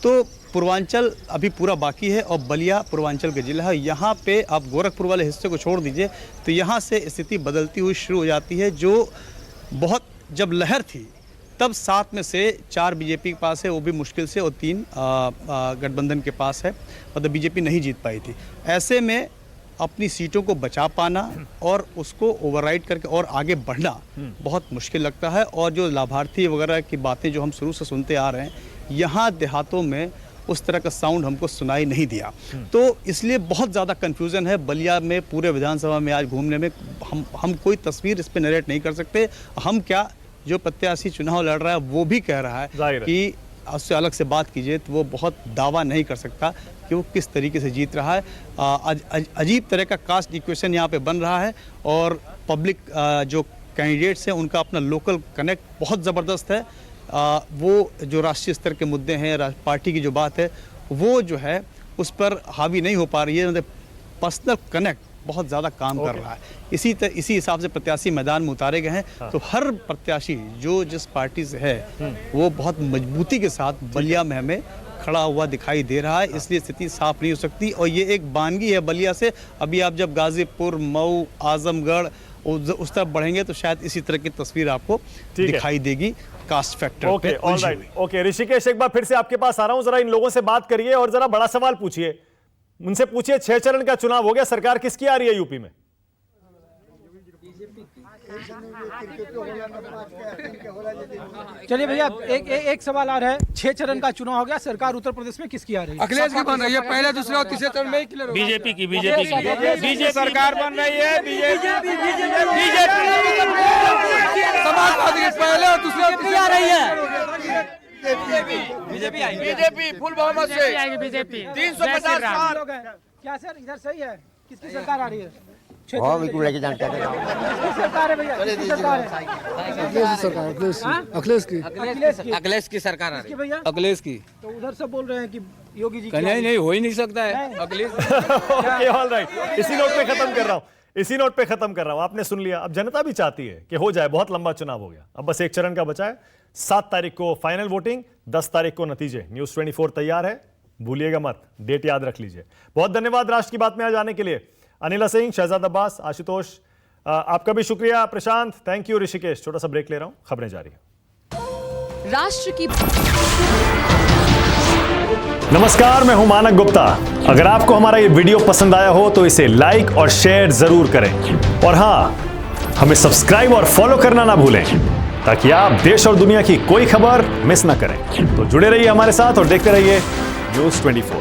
तो पूर्वांचल अभी पूरा बाकी है और बलिया पूर्वांचल का जिला है। यहाँ पे आप गोरखपुर वाले हिस्से को छोड़ दीजिए तो यहाँ से स्थिति बदलती हुई शुरू हो जाती है। जो बहुत जब लहर थी तब 7 में से 4 बीजेपी के पास है, वो भी मुश्किल से, और 3 गठबंधन के पास है, मतलब बीजेपी नहीं जीत पाई थी। ऐसे में अपनी सीटों को बचा पाना और उसको ओवरराइड करके और आगे बढ़ना बहुत मुश्किल लगता है। और जो लाभार्थी वगैरह की बातें जो हम शुरू से सुनते आ रहे हैं, यहाँ देहातों में उस तरह का साउंड हमको सुनाई नहीं दिया। तो इसलिए बहुत ज़्यादा कन्फ्यूज़न है बलिया में। पूरे विधानसभा में आज घूमने में हम कोई तस्वीर इस पर नरेट नहीं कर सकते। हम क्या, जो प्रत्याशी चुनाव लड़ रहा है वो भी कह रहा है कि उससे अलग से बात कीजिए तो वो बहुत दावा नहीं कर सकता कि वो किस तरीके से जीत रहा है। अजीब तरह का कास्ट इक्वेशन यहाँ पे बन रहा है और पब्लिक जो कैंडिडेट्स हैं उनका अपना लोकल कनेक्ट बहुत ज़बरदस्त है। वो जो राष्ट्रीय स्तर के मुद्दे हैं, पार्टी की जो बात है वो जो है उस पर हावी नहीं हो पा रही है। मतलब पर्सनल कनेक्ट बहुत ज़्यादा काम कर रहा है। इसी हिसाब से प्रत्याशी मैदान में उतारे गए हैं। तो हर प्रत्याशी जो जिस पार्टी से है वो बहुत मजबूती के साथ बलिया में हमें खड़ा हुआ दिखाई दे रहा है, इसलिए स्थिति साफ नहीं हो सकती। और ये एक बानगी है बलिया से। अभी आप जब गाजीपुर, मऊ, आजमगढ़ उस तरफ बढ़ेंगे तो शायद इसी तरह की तस्वीर आपको दिखाई देगी कास्ट फैक्टर पे। ओके ऋषिकेश, एक बार फिर से आपके पास आ रहा हूं, जरा इन लोगों से बात करिए और जरा बड़ा सवाल पूछिए, उनसे पूछिए 6 चरण का चुनाव हो गया, सरकार किसकी आ रही है यूपी में? चलिए भैया, एक सवाल आ रहा है, 6 चरण का चुनाव हो गया, सरकार उत्तर प्रदेश में किसकी आ रही है? अखिलेश की बन रही है, पहले दूसरे और तीसरे चरण में ही क्लियर हो गया। बीजेपी की सरकार बन रही है। बीजेपी समाजवादी की पहले और दूसरे और तीसरे आ रही है। बीजेपी फुल बहुमत से बीजेपी 350 पार। क्या सर, इधर सही है? किसकी सरकार आ रही है? सरकार है भैया, अखिलेश की सरकार आ रही है भैया। अखिलेश की तो उधर सब बोल रहे हैं कि योगी जी नहीं हो ही नहीं सकता है अखिलेश। ओके, ऑल राइट, इसी नोट पे खत्म कर रहा हूं। आपने सुन लिया। अब जनता भी चाहती है कि हो जाए, बहुत लंबा चुनाव हो गया, अब बस 1 चरण का बचा है। 7 तारीख को फाइनल वोटिंग, 10 तारीख को नतीजे। न्यूज़ 24 तैयार है, भूलिएगा मत, डेट याद रख लीजिए। बहुत धन्यवाद राष्ट्र की बात में आ जाने के लिए। अनिला सिंह, शहजाद अब्बास, आशुतोष, आपका भी शुक्रिया। प्रशांत, थैंक यू। ऋषिकेश, छोटा सा ब्रेक ले रहा हूं, खबरें जारी है। राष्ट्र की नमस्कार, मैं हूं मानक गुप्ता। अगर आपको हमारा ये वीडियो पसंद आया हो तो इसे लाइक और शेयर जरूर करें, और हां, हमें सब्सक्राइब और फॉलो करना ना भूलें ताकि आप देश और दुनिया की कोई खबर मिस ना करें। तो जुड़े रहिए हमारे साथ और देखते रहिए न्यूज़ 24।